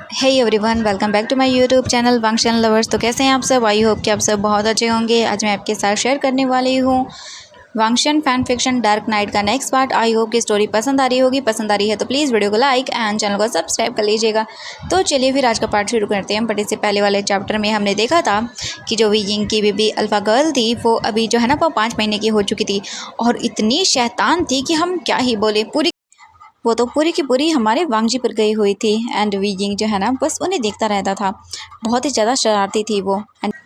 Hey everyone, welcome back to my YouTube channel वांगशन lovers. तो कैसे हैं आप सब? आई होप कि आप सब बहुत अच्छे होंगे। आज मैं आपके साथ शेयर करने वाली हूँ वांगशन फैन फिक्शन डार्क नाइट का नेक्स्ट पार्ट। आई होप की स्टोरी पसंद आ रही होगी। पसंद आ रही है तो प्लीज़ वीडियो को लाइक एंड चैनल को सब्सक्राइब कर लीजिएगा। तो चलिए फिर आज का पार्ट शुरू करते हैं। बट इससे पहले वाले चैप्टर में हमने देखा था कि जो वीजिंग की बेबी अल्फ़ा गर्ल थी वो अभी जो है ना वो 5 महीने की हो चुकी थी और इतनी शैतान थी कि हम क्या ही बोले। वो तो पूरी की पूरी हमारे वांगजी पर गई हुई थी। एंड वीजिंग जो है ना बस उन्हें देखता रहता था। बहुत ही ज़्यादा शरारती थी वो।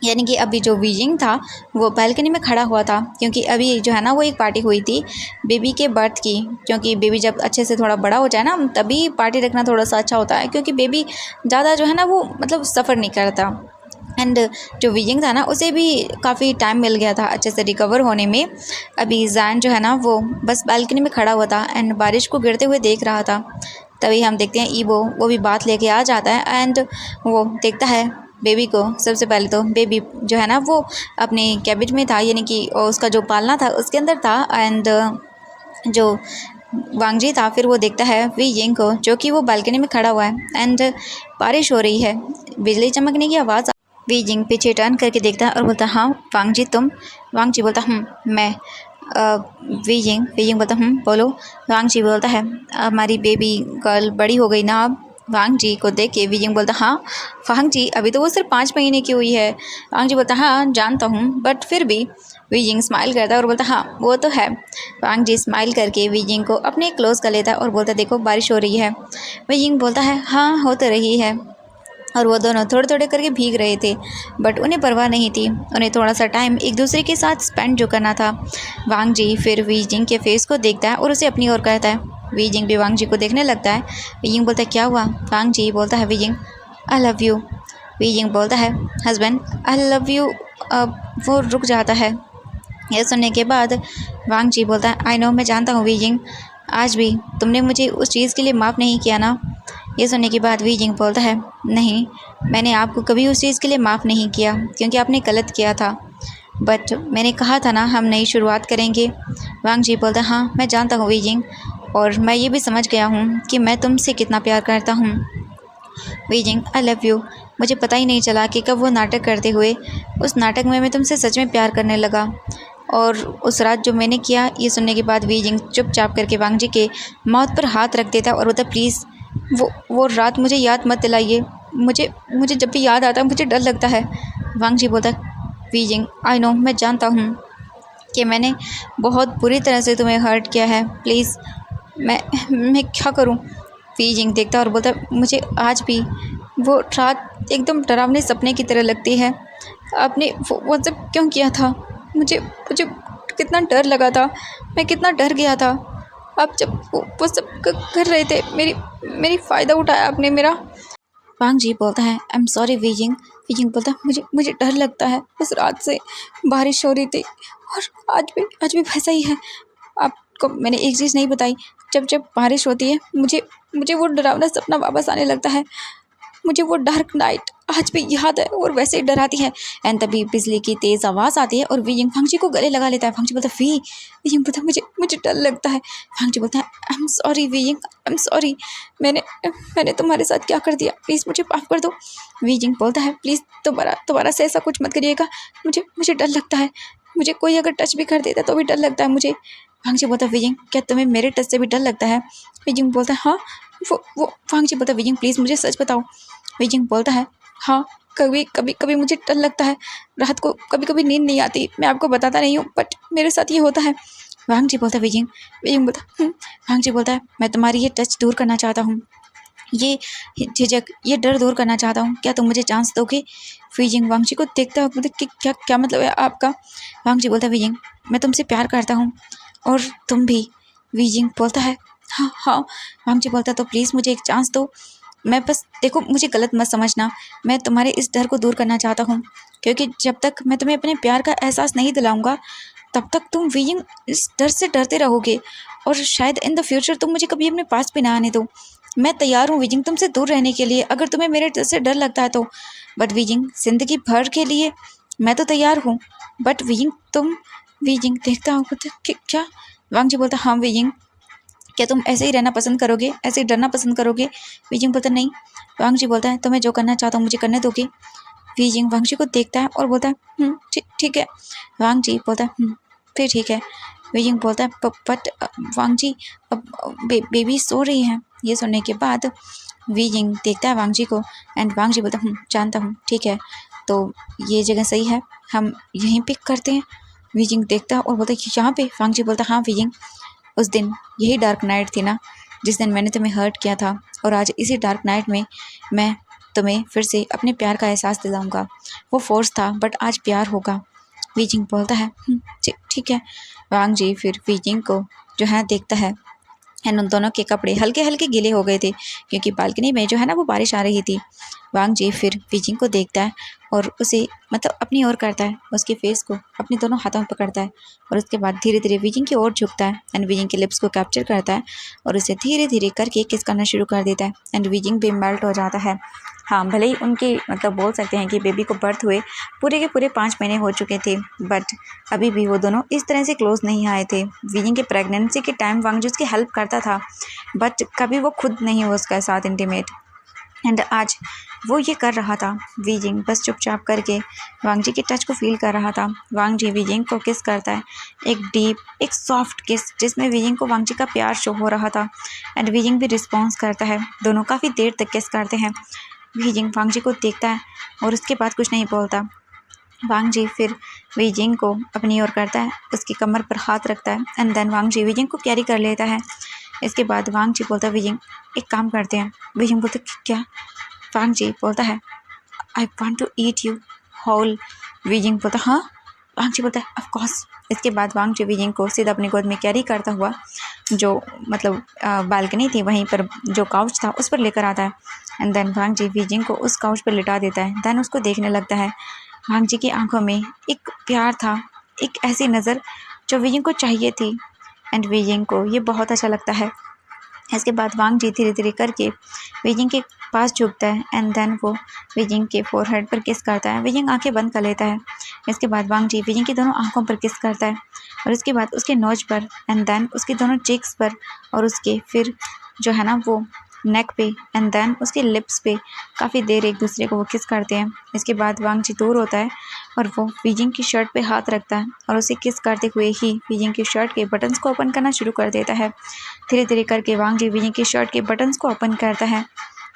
यानी कि अभी जो वीजिंग था वो बालकनी में खड़ा हुआ था, क्योंकि अभी जो है ना वो एक पार्टी हुई थी बेबी के बर्थ की। क्योंकि बेबी जब अच्छे से थोड़ा बड़ा हो जाए ना तभी पार्टी रखना थोड़ा सा अच्छा होता है, क्योंकि बेबी ज़्यादा जो है ना वो मतलब सफ़र नहीं करता। एंड जो वीजिंग था ना उसे भी काफ़ी टाइम मिल गया था अच्छे से रिकवर होने में। अभी जैन जो है ना वो बस बालकनी में खड़ा हुआ था एंड बारिश को गिरते हुए देख रहा था। तभी हम देखते हैं ईबो वो भी बात लेके आ जाता है एंड वो देखता है बेबी को। सबसे पहले तो बेबी जो है ना वो अपने कैबिन में था, यानी कि उसका जो पालना था उसके अंदर था। एंड जो वांगजी था फिर वो देखता है वीजिंग को, जो कि वो बालकनी में खड़ा हुआ है एंड बारिश हो रही है, बिजली चमकने की आवाज़। वीजिंग पीछे टर्न करके देखता है और बोलता है हाँ वांगजी तुम? वांगजी बोलता मैं। वीजिंग वीजिंग बोलता बोलो। वांगजी बोलता है हमारी बेबी गर्ल बड़ी हो गई ना अब? वांगजी को देख के वीजिंग बोलता हाँ वांगजी अभी तो वो सिर्फ 5 महीने की हुई है। वांगजी बोलता हाँ जानता हूँ बट फिर भी। वीजिंग स्माइल करता है और बोलता हाँ वो तो है। वांगजी स्माइल करके वीजिंग को अपने क्लोज कर लेता है और बोलता देखो बारिश हो रही है। वीजिंग बोलता है हाँ हो तो रही है। और वो दोनों थोड़े थोड़े करके भीग रहे थे बट उन्हें परवाह नहीं थी। उन्हें थोड़ा सा टाइम एक दूसरे के साथ स्पेंड जो करना था। वांगजी फिर वीजिंग के फेस को देखता है और उसे अपनी ओर करता है। वीजिंग भी वांगजी को देखने लगता है। वीजिंग बोलता है क्या हुआ? वांगजी बोलता है wheezing I love you. Wheezing बोलता है हस्बैंड आई लव यू। वो रुक जाता है। यह सुनने के बाद वांगजी बोलता है आई नो मैं जानता हूँ वीजिंग, आज भी तुमने मुझे उस चीज़ के लिए माफ़ नहीं किया ना? ये सुनने के बाद वीजिंग बोलता है नहीं, मैंने आपको कभी उस चीज़ के लिए माफ़ नहीं किया क्योंकि आपने गलत किया था। बट मैंने कहा था ना हम नई शुरुआत करेंगे। वांगजी बोलता है हाँ मैं जानता हूँ वीजिंग, और मैं ये भी समझ गया हूँ कि मैं तुमसे कितना प्यार करता हूँ। Wheezing I love you. मुझे पता ही नहीं चला कि कब वो नाटक करते हुए उस नाटक में मैं तुमसे सच में प्यार करने लगा, और उस रात जो मैंने किया। ये सुनने के बाद वीजिंग चुपचाप करके वांगजी के माउथ पर हाथ रख देता और बोलता प्लीज़ वो रात मुझे याद मत दिलाइए। मुझे मुझे जब भी याद आता है मुझे डर लगता है। वांगजी बोलता वीजिंग आई नो मैं जानता हूँ कि मैंने बहुत बुरी तरह से तुम्हें हर्ट किया है। प्लीज़ मैं क्या करूँ? वीजिंग देखता और बोलता मुझे आज भी वो रात एकदम डरावने सपने की तरह लगती है। आपने वो सब क्यों किया था? मुझे मुझे कितना डर लगा था, मैं कितना डर गया था। आप जब वो सब कर रहे थे मेरी मेरी फ़ायदा उठाया आपने मेरा। वांगजी बोलता है आई एम सॉरी वीजिंग। वीजिंग बोलता है मुझे मुझे डर लगता है। उस रात से बारिश हो रही थी और आज भी वैसा ही है। आपको मैंने एक चीज़ नहीं बताई, जब जब बारिश होती है मुझे मुझे वो डरावना सपना वापस आने लगता है। मुझे वो डार्क नाइट आज भी याद है और वैसे ही डराती है। एंड तभी बिजली की तेज़ आवाज़ आती है और वीजिंग फांगजी को गले लगा लेता है। फांगजी बोलता है वीजिंग बोलता है मुझे मुझे डर लगता है। फांगजी बोलता है आई am sorry wheezing, I am sorry. मैंने मैंने तुम्हारे साथ क्या कर दिया, प्लीज़ मुझे माफ़ कर दो। वीजिंग बोलता है प्लीज़ दोबारा दोबारा से ऐसा कुछ मत करिएगा, मुझे मुझे डर लगता है। मुझे कोई अगर टच भी कर देता तो भी डर लगता है मुझे। फांगजी बोलता है वीजिंग क्या तुम्हें मेरे टच से भी डर लगता है? वीजिंग बोलता है हाँ। वो फांगजी बोलता है वीजिंग प्लीज़ मुझे सच बताओ। वीजिंग बोलता है हाँ, कभी कभी कभी मुझे डर लगता है। रात को कभी कभी नींद नहीं आती, मैं आपको बताता नहीं हूँ बट मेरे साथ ये होता है। वांगजी बोलता है वीजिंग वीजिंग बोलता वांगजी बोलता है मैं तुम्हारी ये टच दूर करना चाहता हूँ, ये झिझक ये डर दूर करना चाहता हूँ। क्या तुम मुझे चांस दोगे? वीजिंग वांगजी को देखता है बोलता कि क्या क्या मतलब है आपका? वांगजी बोलता है वीजिंग मैं तुमसे प्यार करता हूँ और तुम भी। वीजिंग बोलता है हाँ हाँ। वांगजी बोलता है तो प्लीज़ मुझे एक चांस दो। मैं बस देखो मुझे गलत मत समझना, मैं तुम्हारे इस डर को दूर करना चाहता हूँ, क्योंकि जब तक मैं तुम्हें अपने प्यार का एहसास नहीं दिलाऊंगा तब तक तुम वीजिंग इस डर से डरते रहोगे और शायद इन द फ्यूचर तुम मुझे कभी अपने पास भी ना आने दो। मैं तैयार हूँ वीजिंग तुमसे दूर रहने के लिए अगर तुम्हें मेरे डर से डर लगता है तो, बट वीजिंग ज़िंदगी भर के लिए मैं तो तैयार हूँ। बट वीजिंग तुम। वीजिंग देखता हूँ क्या? वांगजी बोलता हाँ वीजिंग क्या तुम ऐसे ही रहना पसंद करोगे, ऐसे ही डरना पसंद करोगे? वीजिंग बोलता नहीं। वांग जी बोलता है तो मैं जो करना चाहता हूँ मुझे करने दोगे? वीजिंग वांग जी को देखता है और बोलता है ठीक है। वांग जी बोलता है फिर ठीक है। वीजिंग बोलता है बट वांग जी अब बेबी सो रही है। ये सुनने के बाद वीजिंग देखता है वांग जी को एंड वांग जी बोलता जानता हूँ ठीक है, तो ये जगह सही है, हम यहीं पिक करते हैं। वीजिंग देखता है और बोलता है यहाँ पे? वांग जी बोलता हाँ वीजिंग, उस दिन यही डार्क नाइट थी ना जिस दिन मैंने तुम्हें हर्ट किया था, और आज इसी डार्क नाइट में मैं तुम्हें फिर से अपने प्यार का एहसास दिलाऊंगा। वो फोर्स था बट आज प्यार होगा। वीजिंग बोलता है ठीक है। वांग जी फिर वीजिंग को जो है देखता है एंड उन दोनों के कपड़े हल्के हल्के गीले हो गए थे क्योंकि बालकनी में जो है ना वो बारिश आ रही थी। वांग जी फिर वीजिंग को देखता है और उसे मतलब अपनी ओर करता है, उसके फेस को अपने दोनों हाथों में पकड़ता है और उसके बाद धीरे धीरे वीजिंग की ओर झुकता है एंड वीजिंग के लिप्स को कैप्चर करता है और उसे धीरे धीरे करके किस करना शुरू कर देता है एंड वीजिंग भी मेल्ट हो जाता है। हाँ, भले ही उनके मतलब बोल सकते हैं कि बेबी को बर्थ हुए पूरे के पूरे 5 महीने हो चुके थे, बट अभी भी वो दोनों इस तरह से क्लोज नहीं आए थे। वीजिंग के प्रेगनेंसी के टाइम वांग जी उसकी हेल्प करता था बट कभी वो खुद नहीं हुआ उसके साथ इंटीमेट, एंड आज वो ये कर रहा था। वीजिंग बस चुपचाप करके वांग जी के टच को फील कर रहा था। वांग जी वीजिंग को किस करता है, एक डीप एक सॉफ्ट किस जिसमें वीजिंग को वांग जी का प्यार शो हो रहा था एंड वीजिंग भी रिस्पॉन्स करता है। दोनों काफ़ी देर तक किस करते हैं। वीजिंग वांग जी को देखता है और उसके बाद कुछ नहीं बोलता। वांग जी फिर वीजिंग को अपनी ओर करता है, उसकी कमर पर हाथ रखता है and then Wang Ji Weijing को कैरी कर लेता है। इसके बाद वांग जी बोलता है वीजिंग एक काम करते हैं। वीजिंग बोलता है क्या? वांग जी बोलता है I want to eat you whole. Weijing बोलता हाँ। वांग जी बोलता है ऑफ कोर्स। इसके बाद वांग जी वीजिंग को सीधा अपनी गोद में कैरी करता हुआ जो मतलब बालकनी थी वहीं पर जो काउच था उस पर लेकर आता है and then Wang Ji Weijing को उस काउच पर लिटा देता है। देन उसको देखने लगता है। वांग जी की आंखों में एक प्यार था, एक ऐसी नज़र जो वीजिंग को चाहिए थी एंड वीजिंग को ये बहुत अच्छा लगता है। इसके बाद वांग जी धीरे धीरे करके वीजिंग के पास झुकता है एंड देन वो वीजिंग के फोरहेड पर किस करता है। वीजिंग आंखें बंद कर लेता है। इसके बाद वांग जी वीजिंग की दोनों आंखों पर किस करता है और इसके बाद उसके नोज पर एंड देन उसके दोनों चीक्स पर और उसके फिर जो है ना वो नेक पे एंड देन उसके लिप्स पे काफ़ी देर एक दूसरे को वो किस करते हैं। इसके बाद वांग जी दूर होता है और वो वीजिंग की शर्ट पे हाथ रखता है और उसे किस करते हुए ही वीजिंग की शर्ट के बटन्स को ओपन करना शुरू कर देता है। धीरे धीरे करके वांग जी वीजिंग की शर्ट के बटन्स को ओपन करता है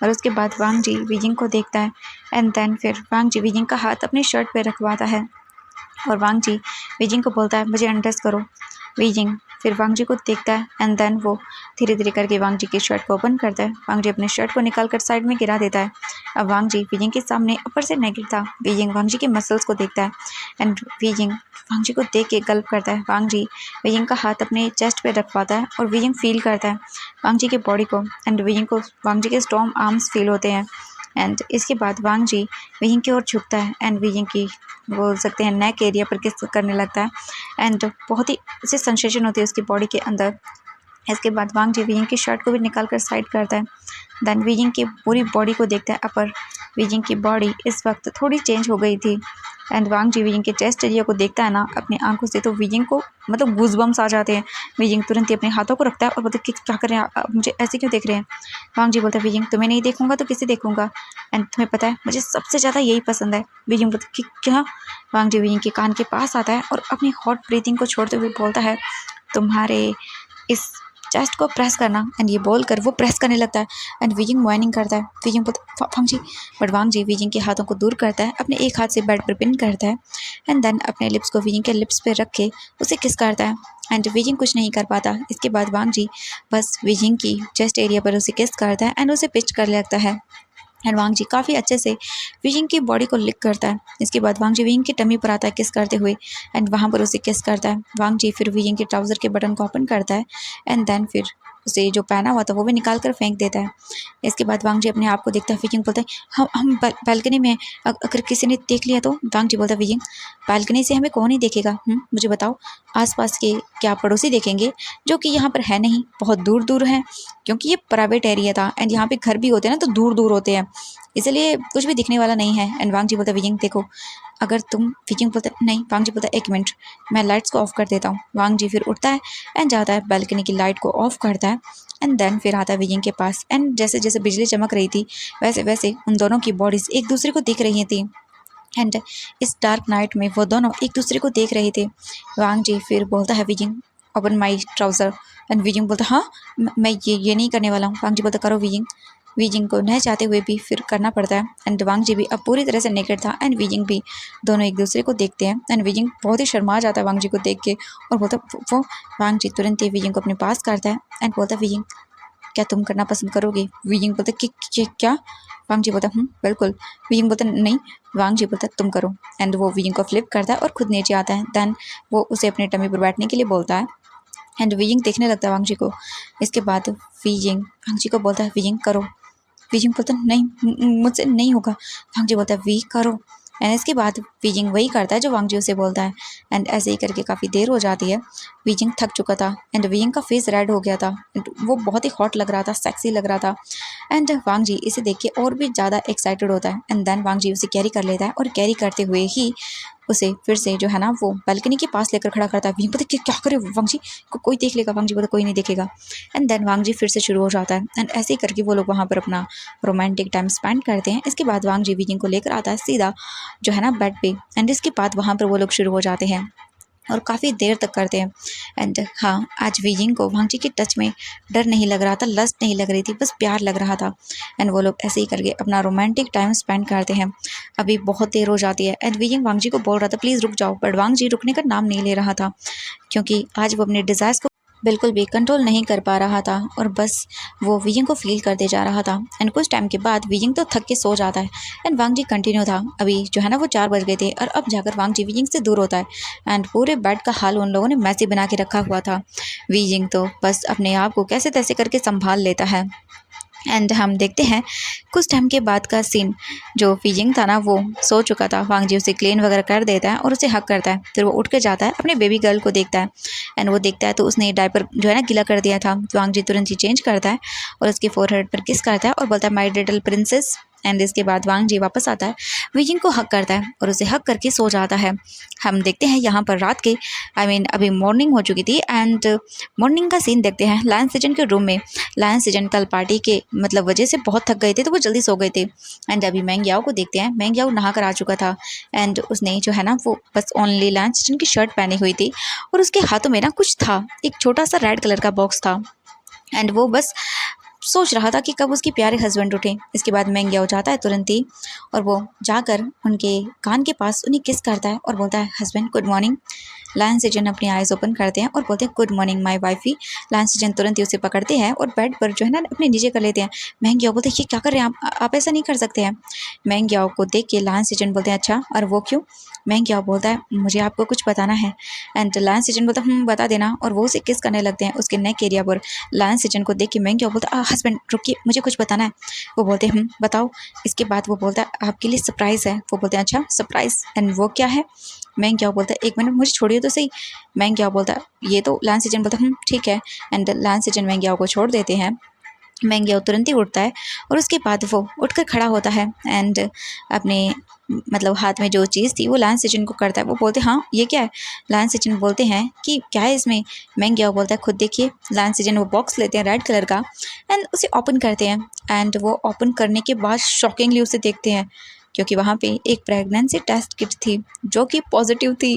और उसके बाद वांग जी वीजिंग को देखता है एंड देन फिर वांग जी वीजिंग का हाथ अपनी शर्ट पे रखवाता है और वांग जी वीजिंग को बोलता है मुझे अंडरस करो। वीजिंग फिर वांग जी को देखता है एंड देन वो धीरे धीरे करके वांग जी की शर्ट को ओपन करता है। वांग जी अपने शर्ट को निकाल कर साइड में गिरा देता है। अब वांग जी वीजिंग के सामने ऊपर से नहीं गिरता। वीजिंग वांग जी के मसल्स को देखता है एंड वीजिंग वांग जी को देख के गल्प करता है। वांग जी वीजिंग का हाथ अपने चेस्ट पे रखवाता है और वीजिंग फील करता है वांग जी के बॉडी को एंड वीजिंग को वांग जी के स्ट्रॉन्ग आर्म्स फील होते हैं एंड इसके बाद वांग जी वीजिंग की ओर झुकता है एंड वीजिंग की बोल सकते हैं नेक एरिया पर किस करने लगता है एंड बहुत ही उसे सेंसेशन होती है उसकी बॉडी के अंदर। इसके बाद वांग जी वीजिंग की शर्ट को भी निकाल कर साइड करता है। देन वीजिंग की पूरी बॉडी को देखता है अपर। वीजिंग की बॉडी इस वक्त थोड़ी चेंज हो गई थी एंड वांग जी वीजिंग के चेस्ट एरिया को देखता है ना अपनी आंखों से तो वीजिंग को मतलब गूज़बम्स आ जाते हैं। वीजिंग तुरंत ही अपने हाथों को रखता है और बोलता है कि क्या कर रहे हैं आप मुझे ऐसे क्यों देख रहे हैं। वांग जी बोलता है वीजिंग तुम्हें नहीं देखूंगा तो किसे देखूंगा एंड तुम्हें पता है मुझे सबसे ज़्यादा यही पसंद है। वीजिंग बोलता है कि क्या। वांग जी वीजिंग के कान के पास आता है और अपनी हॉट ब्रीथिंग को छोड़ते हुए बोलता है तुम्हारे इस चेस्ट को प्रेस करना एंड ये बोल कर वो प्रेस करने लगता है एंड वीजिंग वाइनिंग करता है। वीजिंग बोलता वांग जी बट वांग जी वीजिंग के हाथों को दूर करता है, अपने एक हाथ से बेड पर पिन करता है एंड देन अपने लिप्स को वीजिंग के लिप्स पे रख के उसे किस करता है एंड वीजिंग कुछ नहीं कर पाता। इसके बाद वांग जी बस वीजिंग की चेस्ट एरिया पर उसे किस करता है एंड उसे पिच कर लगता है एंड वांग जी काफ़ी अच्छे से वीजिंग की बॉडी को लिक करता है। इसके बाद वांग जी वीजिंग की टमी पर आता है किस करते हुए एंड वहाँ पर उसे किस करता है। वांग जी फिर वीजिंग के ट्राउज़र के बटन को ओपन करता है एंड देन फिर उसे जो पहना हुआ था वो भी निकाल कर फेंक देता है। इसके बाद वांग जी अपने आप को देखता है। वीजिंग बोलता है हम बालकनी में अगर किसी ने देख लिया तो। वांग जी बोलता है वीजिंग बालकनी से हमें कौन ही देखेगा, मुझे बताओ आसपास के क्या पड़ोसी देखेंगे जो कि यहाँ पर है नहीं, बहुत दूर दूर हैं क्योंकि ये प्राइवेट एरिया था एंड यहाँ पे घर भी होते हैं ना तो दूर दूर होते हैं। इसलिए कुछ भी दिखने वाला नहीं है। एंड वांग जी बोलता है विजिंग देखो, अगर तुम, विजिंग बोलता है नहीं, वांग जी बोलता है 1 मिनट मैं लाइट्स को ऑफ कर देता हूँ। वांग जी फिर उठता है एंड जाता है बैल्कनी की लाइट को ऑफ करता है एंड देन फिर आता है विजिंग के पास। एंड जैसे जैसे बिजली चमक रही थी वैसे वैसे उन दोनों की बॉडीज एक दूसरे को दिख रही थी एंड इस डार्क नाइट में वो दोनों एक दूसरे को देख रहे थे। वांग जी फिर बोलता है wheezing open my trouser and wheezing बोलता हाँ मैं ये नहीं करने वाला हूँ। वांग जी बोलता करो विजिंग। विजिंग को न चाहते हुए भी फिर करना पड़ता है एंड वांग जी भी अब पूरी तरह से नेकेड था एंड विजिंग भी, दोनों एक दूसरे को देखते हैं एंड विजिंग बहुत ही शर्मा जाता है वांग जी को देख के और बोलता वो वांग जी तुरंत ही विजिंग को अपने पास करता है एंड बोलता है विजिंग क्या तुम करना पसंद करोगे? विजिंग बोलता कि क्या? वांग जी बोलता बिल्कुल। विजिंग बोलता नहीं। वांग जी बोलता तुम करो एंड वो विजिंग को फ्लिप करता है और खुद नीचे आता है। देन वो उसे अपने टमी पर बैठने के लिए बोलता है एंड विजिंग देखने लगता है वांग जी को। इसके बाद विजिंग वांग जी को बोलता है विजिंग करो। विजिंग बोलता नहीं मुझसे नहीं होगा। वांग जी बोलता है वी करो एंड इसके बाद विजिंग वही करता है जो वांग जी उसे बोलता है एंड ऐसे ही करके काफ़ी देर हो जाती है। विजिंग थक चुका था एंड विजिंग का फेस रेड हो गया था एंड वो बहुत ही हॉट लग रहा था, सेक्सी लग रहा था एंड वांग जी इसे देख के और भी ज़्यादा एक्साइटेड होता है एंड देन वांग जी उसे कैरी कर लेता है और कैरी करते हुए ही उसे फिर से जो है ना वो बालकनी के पास लेकर खड़ा करता है। विजिंग बोलता क्या करे वांग जी, कोई देख लेगा। वांग जी बोलता कोई नहीं देखेगा एंड देन वांग जी फिर से शुरू हो जाता है एंड ऐसे ही करके वो लोग वहाँ पर अपना रोमांटिक टाइम स्पेंड करते हैं। इसके बाद वांग जी विजिंग को लेकर आता है सीधा जो है ना बेड पे एंड इसके बाद वहाँ पर वो लोग शुरू हो जाते हैं और काफ़ी देर तक करते हैं एंड हाँ आज विजिंग को वांग जी के टच में डर नहीं लग रहा था, लस्ट नहीं लग रही थी, बस प्यार लग रहा था एंड वो लोग ऐसे ही करके अपना रोमांटिक टाइम स्पेंड करते हैं। अभी बहुत देर हो जाती है एंड विजिंग वांग जी को बोल रहा था प्लीज़ रुक जाओ, बट वांग जी रुकने का नाम नहीं ले रहा था क्योंकि आज वो अपने डिज़ायर्स को बिल्कुल भी कंट्रोल नहीं कर पा रहा था और बस वो विजिंग को फील करते जा रहा था एंड कुछ टाइम के बाद विजिंग तो थक के सो जाता है एंड वांग जी कंटिन्यू था। अभी जो है ना वो 4 बज गए थे और अब जाकर वांग जी विजिंग से दूर होता है एंड पूरे बेड का हाल उन लोगों ने मैसी बना के रखा हुआ था। विजिंग तो बस अपने आप को कैसे तैसे करके संभाल लेता है एंड हम देखते हैं कुछ टाइम के बाद का सीन। जो विजिंग था ना वो सो चुका था, वांग जी उसे क्लीन वगैरह कर देता है और उसे हक करता है। फिर वो उठ के जाता है अपने बेबी गर्ल को देखता है एंड वो देखता है तो उसने डायपर जो है ना गीला कर दिया था। वांग जी तुरंत ही चेंज करता है और उसके फोरहेड पर किस करता है और बोलता है माय लिटिल प्रिंसेस एंड इसके बाद वांग जी वापस आता है, विजिंग को हक करता है और उसे हक करके सो जाता है। हम देखते हैं यहाँ पर रात के अभी मॉर्निंग हो चुकी थी एंड मॉर्निंग का सीन देखते हैं लायन सीजन के रूम में। लायन सीजन कल पार्टी के वजह से बहुत थक गए थे तो वो जल्दी सो गए थे एंड अभी मैंग याओ को देखते हैं। मैंग याओ नहा कर आ चुका था एंड उसने जो है ना वो बस ओनली लायन सीजन की शर्ट पहनी हुई थी और उसके हाथों में ना कुछ था, एक छोटा सा रेड कलर का बॉक्स था एंड वो बस सोच रहा था कि कब उसके प्यारे हस्बैंड उठे। इसके बाद मैंग याओ जाता है तुरंत ही और वो जाकर उनके कान के पास उन्हें किस करता है और बोलता है husband good morning. Lion Season अपनी आइज़ ओपन करते हैं और बोलते हैं good morning my wifey. Lion Season तुरंत ही उसे पकड़ते हैं और बेड पर जो है ना अपने नीचे कर लेते हैं। मैंग याओ बोलते हैं ये क्या कर रहे हैं आप ऐसा नहीं कर सकते हैं। मैंग याओ को देख के लायन सीजन बोलते हैं अच्छा और वो क्यों। मैंग याओ बोलता है मुझे आपको कुछ बताना है एंड लायन सीजन बोलता है बता देना और वो उसे किस करने लगते हैं उसके नेक एरिया पर। लायन सीजन को देख के मैंग याओ बोलता है हस्बैंड रुकिए मुझे कुछ बताना है। वो बोलते हैं बताओ। इसके बाद वो बोलता है आपके लिए सरप्राइज़ है। वो बोलते हैं अच्छा सरप्राइज़ एंड वो क्या है। मैंग याओ बोलता है 1 मिनट मुझे छोड़िए तो सही। मैंग याओ बोलता है ये तो लायन सीजन बोलता है ठीक है एंड लायन सीजन मैंग याओ को छोड़ देते हैं। मैंग याओ तुरंत ही उठता है और उसके बाद वो उठकर खड़ा होता है एंड अपने हाथ में जो चीज़ थी वो लायन सीजन को करता है। वो बोलते हैं हाँ ये क्या है। लायन सीजन बोलते हैं कि क्या है इसमें। मैंग याओ बोलता है खुद देखिए। लायन सीजन वो बॉक्स लेते हैं रेड कलर का एंड उसे ओपन करते हैं एंड वो ओपन करने के बाद शॉकिंगली उसे देखते हैं क्योंकि वहाँ पे एक प्रेगनेंसी टेस्ट किट थी जो कि पॉजिटिव थी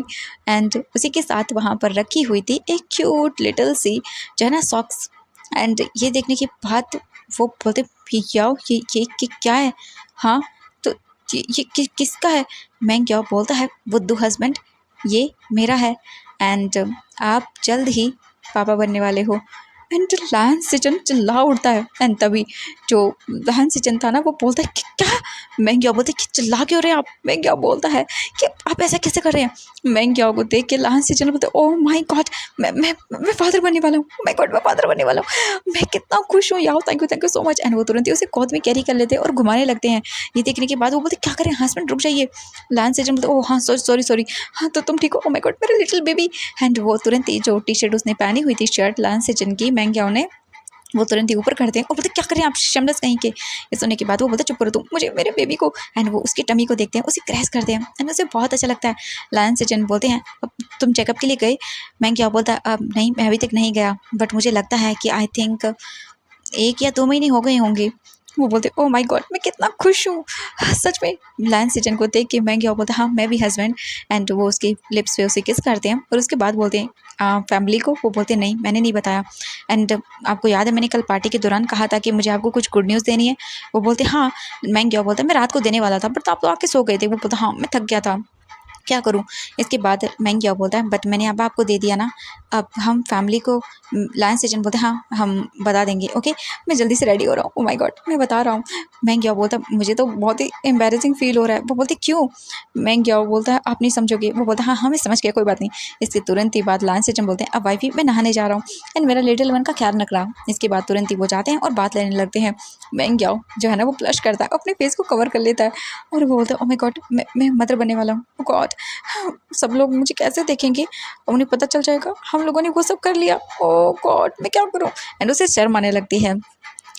एंड उसी के साथ वहाँ पर रखी हुई थी एक क्यूट लिटिल सी जो है ना सॉक्स एंड ये देखने के बाद वो बोलते याओ ये क्या है। हाँ तो ये किसका है। मैं क्या बोलता है बुद्धू हस्बैंड ये मेरा है एंड आप जल्द ही पापा बनने वाले हो। एंड लायन सीजन चिल्ला उठता है एंड तभी जो लायन सीजन था ना वो बोलता है कि क्या। मैं क्या बोलता है कि चिल्ला क्यों रहे हैं आप। मैं क्या बोलता है कि आप ऐसा कैसे कर रहे हैं। मैं क्या को देख के लायन सीजन बोलते ओह माय गॉड मैं फादर बनने वाला हूँ। माय गॉड मैं फादर बनने वाला हूँ। मैं कितना खुश हूँ Yao thank you so much. And वो तुरंत ही उसे गोद में कैरी कर लेते हैं और घुमाने लगते हैं। ये देखने के बाद वो बोलते क्या करें हस्बैंड रुक जाइए। लायन सीजन बोलते ओह हाँ सॉरी हाँ तो तुम ठीक हो। ओ माय गॉड मेरा लिटिल बेबी। एंड वो तुरंत ही जो टी शर्ट उसने पहनी हुई थी शर्ट लायन सीजन की मैंग याओ ने वो तुरंत ही ऊपर करते हैं और बोलते क्या करें आप शमलस कहीं के। ये सुनने के बाद वो बोलते चुप करो तुम, मुझे मेरे बेबी को। एंड वो उसकी टमी को देखते हैं, उसे क्रैश करते हैं एंड उसे बहुत अच्छा लगता है। लायन सेजन बोलते हैं अब तुम चेकअप के लिए गए। मैं क्या बोलता है अब नहीं, मैं अभी तक नहीं गया, बट मुझे लगता है कि आई थिंक 1 या 2 महीने हो गए होंगे। वो बोलते ओह माय गॉड, मैं कितना खुश हूँ सच में। लायन सिजन को देख के मैं क्या बोलता हाँ मैं भी हस्बैंड। एंड वो उसके लिप्स पे उसे किस करते हैं और उसके बाद बोलते हैं फैमिली को। वो बोलते नहीं मैंने नहीं बताया। एंड आपको याद है मैंने कल पार्टी के दौरान कहा था कि मुझे आपको कुछ गुड न्यूज़ देनी है। वो बोलते हाँ। मैं क्या बोलता मैं रात को देने वाला था बट आप तो आके सो गए थे। वो बोलता हाँ मैं थक गया था, क्या करूं। इसके बाद मैं क्या बोलता है बट मैंने अब आपको दे दिया ना, अब हम फैमिली को। लायन सेजन बोलते हाँ हम बता देंगे ओके। मैं जल्दी से रेडी हो रहा हूँ, ओ माय गॉड मैं बता रहा हूँ। मैं क्या बोलता मुझे तो बहुत ही एम्बेरसिंग फील हो रहा है। वो बोलते क्यों। मैं क्या बोलता है आप नहीं समझोगे। वो बोलता हाँ मैं समझ गया कोई बात नहीं। इसके तुरंत ही बाद लायन सेजन बोलते हैं अब वाइफी मैं नहाने जा रहा हूँ एंड मेरा लिटिल वन का ख्याल रख रहा। इसके बाद तुरंत ही वो जाते हैं और बात लेने लगते हैं। मैं क्या जो है ना वो ब्लश करता है, अपने फेस को कवर कर लेता है और वो बोलता है ओ माय गॉड मैं मदर बनने वाला हूँ गॉड। सब लोग मुझे कैसे देखेंगे, उन्हें पता चल जाएगा हम लोगों ने वो सब कर लिया, ओ गॉड मैं क्या करूं। एंड उसे शर्म आने लगती है।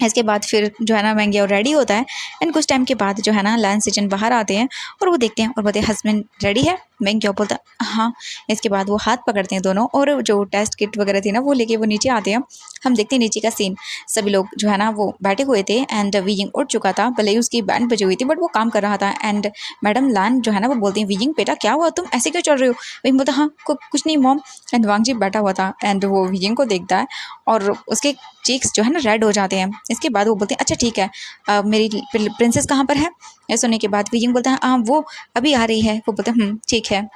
इसके बाद फिर जो है ना मैंगिया रेडी होता है एंड कुछ टाइम के बाद जो है ना लायन सिजन बाहर आते हैं और वो देखते हैं और बोलते हैं हस्बैंड रेडी है। मैंगिया बोलता हाँ। इसके बाद वो हाथ पकड़ते हैं दोनों और जो टेस्ट किट वगैरह थी ना वो लेके वो नीचे आते हैं। हम देखते हैं नीचे का सीन, सभी लोग जो है ना वो बैठे हुए थे एंड वीजिंग उठ चुका था, भले ही उसकी बैंड बजी हुई थी बट वो काम कर रहा था। एंड मैडम लान जो है ना वो बोलती हैं वीजिंग बेटा क्या हुआ तुम ऐसे क्यों चल रहे हो। वीजिंग बोलता हाँ कुछ नहीं मॉम। एंड वांगजी बैठा हुआ था एंड वो वीजिंग को देखता है और उसके चीक्स जो है ना रेड हो जाते हैं। इसके बाद वो बोलते हैं अच्छा ठीक है मेरी प्रिंसेस कहाँ पर है। ये सुनने के बाद वीजिंग बोलता है हाँ वो अभी आ रही है। वो बोलते हैं ठीक है।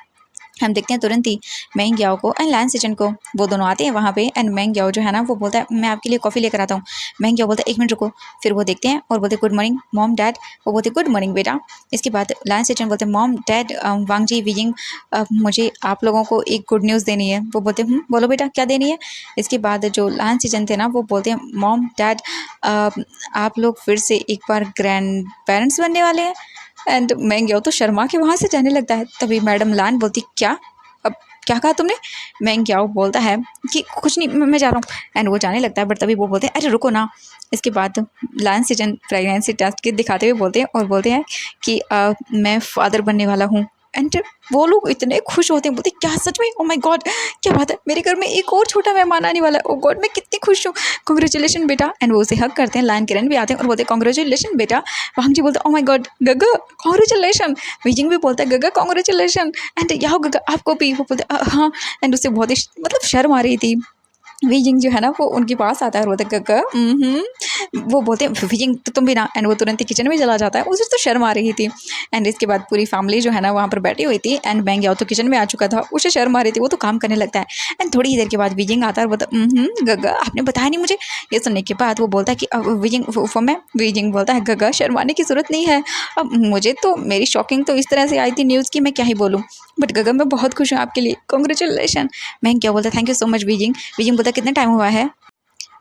हम देखते हैं तुरंत ही मैंग याओ को एंड लायन सिचन को, वो दोनों आते हैं वहाँ पे एंड मैंग याओ जो है ना वो बोलता है मैं आपके लिए कॉफ़ी लेकर आता हूँ। मैंग याओ बोलता है 1 मिनट रुको। फिर वो देखते हैं और बोलते गुड मॉर्निंग मॉम डैड। वो बोलते गुड मॉर्निंग बेटा। इसके बाद लायन सिचन बोलते मॉम डैड वांगजी वीजिंग मुझे आप लोगों को एक गुड न्यूज़ देनी है। वो बोलते बोलो बेटा क्या देनी है। इसके बाद जो लायन सिचन थे ना वो बोलते हैं मॉम डैड आप लोग फिर से एक बार ग्रैंड पेरेंट्स बनने वाले हैं। एंड मैं गया तो शर्मा के वहाँ से जाने लगता है। तभी मैडम लान बोलती क्या, अब क्या कहा तुमने। मैं क्या बोलता है कि कुछ नहीं मैं जा रहा हूँ। एंड वो जाने लगता है बट तभी वो बोलते हैं अरे रुको ना। इसके बाद लायन सिजन प्रेगनेंसी टेस्ट के दिखाते हुए बोलते हैं और बोलते हैं कि मैं फादर बनने वाला हूँ। एंड वो लोग इतने खुश होते हैं, बोलते क्या सच में, ओ माय गॉड क्या बात है, मेरे घर में एक और छोटा मेहमान आने वाला है, ओ गॉड मैं कितनी खुश हूँ, कॉन्ग्रेचुलेशन बेटा। एंड वो उसे हक करते हैं। लायन किरण भी आते हैं और बोलते हैं कॉन्ग्रेचुलेशन बेटा। वांग जी बोलते हैं ओ माय गॉड गगा कॉन्ग्रेचुलेशन। वीजिंग भी बोलता है गगा कॉन्ग्रेचुलेशन। एंड याओ गगा आपको भी। वो बोलते हाँ। एंड उससे बहुत ही मतलब शर्म आ रही थी। वीजिंग जो है ना वो उनके पास आता है और बोलता है गगा वो बोलते हैं वीजिंग तो तुम भी ना। एंड वो तुरंत ही किचन में चला जाता है, उसे तो शर्म आ रही थी। एंड इसके बाद पूरी फैमिली जो है ना वहाँ पर बैठी हुई थी एंड बैंग याओ तो किचन में आ चुका था, उसे शर्म आ रही थी, वो तो काम करने लगता है। एंड थोड़ी ही देर के बाद वीजिंग आता है और बोलता गगा आपने बताया नहीं मुझे। ये सुनने के बाद वो बोलता है कि वीजिंग वो मैं। वीजिंग बोलता है गगा शर्माने की जरूरत नहीं है, अब मुझे तो मेरी शॉकिंग तो इस तरह से आई थी न्यूज़ की, मैं क्या ही बोलूँ, बट गगा मैं बहुत खुश हूँ आपके लिए, कॉन्ग्रेचुलेशन। मैं क्या बोलता thank you so much wheezing. Weijing बोलता कितना टाइम हुआ है।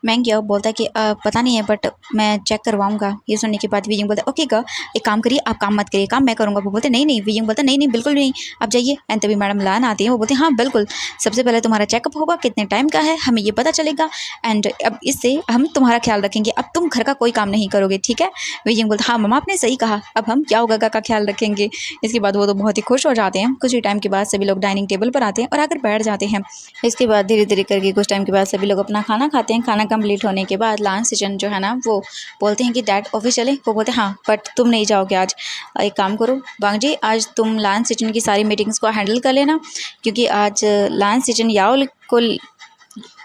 मैं क्या बोलता है कि पता नहीं है बट मैं चेक करवाऊंगा। ये सुनने के बाद वीजिंग बोलता है ओके गा एक काम करिए आप काम मत करिए, काम मैं करूंगा। वो बोलते नहीं नहीं। वीजिंग बोलता नहीं नहीं बिल्कुल नहीं आप जाइए। एंड तभी मैडम लान आती है, वो बोलते हैं हाँ बिल्कुल सबसे पहले तुम्हारा चेकअप होगा, कितने टाइम का है हमें ये पता चलेगा एंड अब इससे हम तुम्हारा ख्याल रखेंगे, अब तुम घर का कोई काम नहीं करोगे ठीक है। वीजिंग बोलता हाँ मम्मा आपने सही कहा, अब हम क्या होगा का ख्याल रखेंगे। इसके बाद वो तो बहुत ही खुश हो जाते हैं। कुछ ही टाइम के बाद सभी लोग डाइनिंग टेबल पर आते हैं और आकर बैठ जाते हैं। इसके बाद धीरे धीरे करके कुछ टाइम के बाद सभी लोग अपना खाना खाते हैं। खाना कंप्लीट होने के बाद लान सिचन जो है ना वो बोलते हैं कि डैड ऑफिस चले। वो बोलते हैं हाँ बट तुम नहीं जाओगे आज, एक काम करो वांग जी आज तुम लान सिचन की सारी मीटिंग्स को हैंडल कर लेना, क्योंकि आज लान सिचन याओ को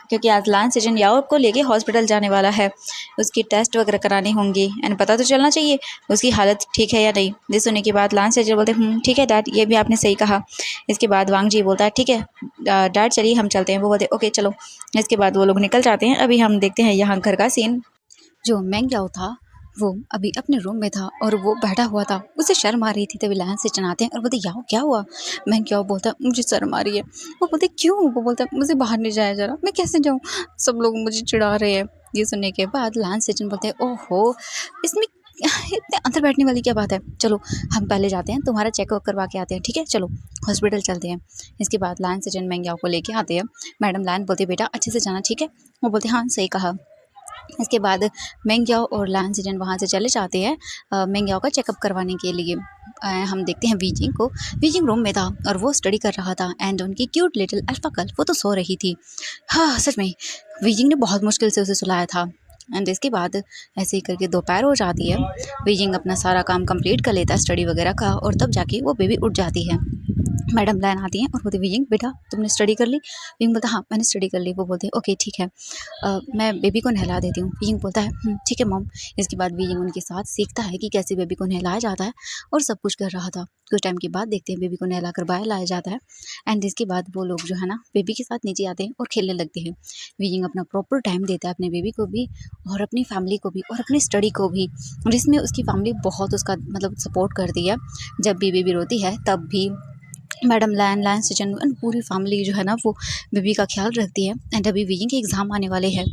क्योंकि आज लान सिजन याओ को लेके हॉस्पिटल जाने वाला है, उसकी टेस्ट वगैरह कराने होंगे एंड पता तो चलना चाहिए उसकी हालत ठीक है या नहीं। ये सुनने के बाद लान सिजन बोलते ठीक है डैड ये भी आपने सही कहा। इसके बाद वांग जी बोलता है ठीक है डैड चलिए हम चलते हैं। वो बोलते ओके चलो। इसके बाद वो लोग निकल जाते हैं। अभी हम देखते हैं यहाँ घर का सीन। जो मैंग याओ था वो अभी अपने रूम में था और वो बैठा हुआ था, उसे शर्म आ रही थी। तभी लायन से चनाते हैं और बोलते याओ क्या हुआ। मैं क्या बोलता मुझे शर्म आ रही है। वो बोलते क्यों। वो बोलता मुझे बाहर नहीं जाया जा रहा, मैं कैसे जाऊँ, सब लोग मुझे चिढ़ा रहे हैं। ये सुनने के बाद लायन सेचन बोलते हैं ओहो इसमें इतने अंदर बैठने वाली क्या बात है, चलो हम पहले जाते हैं तुम्हारा चेकअप करवा के आते हैं ठीक है, चलो हॉस्पिटल चलते हैं। इसके बाद लायन सेचन मैंग याओ को लेके आते हैं। मैडम लायन बोलती बेटा अच्छे से जाना ठीक है। वो बोलते हाँ सही कहा। इसके बाद मेंग्याओ और लान सीजन वहाँ से चले जाते हैं मेंग्याओ का चेकअप करवाने के लिए। हम देखते हैं वीजिंग को। वीजिंग रूम में था और वो स्टडी कर रहा था एंड उनकी क्यूट लिटिल अल्फा गर्ल वो तो सो रही थी। हाँ सच में वीजिंग ने बहुत मुश्किल से उसे सुलाया था। एंड इसके बाद ऐसे ही करके दोपहर हो जाती है। वीजिंग अपना सारा काम कंप्लीट कर लेता है स्टडी वगैरह का और तब जाके वो बेबी उठ जाती है। मैडम लाइन आती हैं और बोलती वीजिंग बेटा तुमने स्टडी कर ली। वीजिंग बोलता हाँ मैंने स्टडी कर ली। वो बोलती है ओके ठीक है मैं बेबी को नहला देती हूँ। वीजिंग बोलता है ठीक है मॉम। इसके बाद वीजिंग उनके साथ सीखता है कि कैसे बेबी को नहलाया जाता है और सब कुछ कर रहा था। कुछ टाइम के बाद देखते हैं बेबी को नहला कर बाहर लाया जाता है एंड इसके बाद वो लोग जो है ना बेबी के साथ नीचे आते हैं और खेलने लगते हैं। वीजिंग अपना प्रॉपर टाइम देता है अपने बेबी को भी और अपनी फैमिली को भी और अपनी स्टडी को भी, जिसमें उसकी फैमिली बहुत उसका मतलब सपोर्ट करती है। जब भी बेबी रोती है तब भी मैडम लायन सचिन एंड पूरी फैमिली जो है ना वो बेबी का ख्याल रखती है। एंड अभी वीजिंग के एग्ज़ाम आने वाले हैं।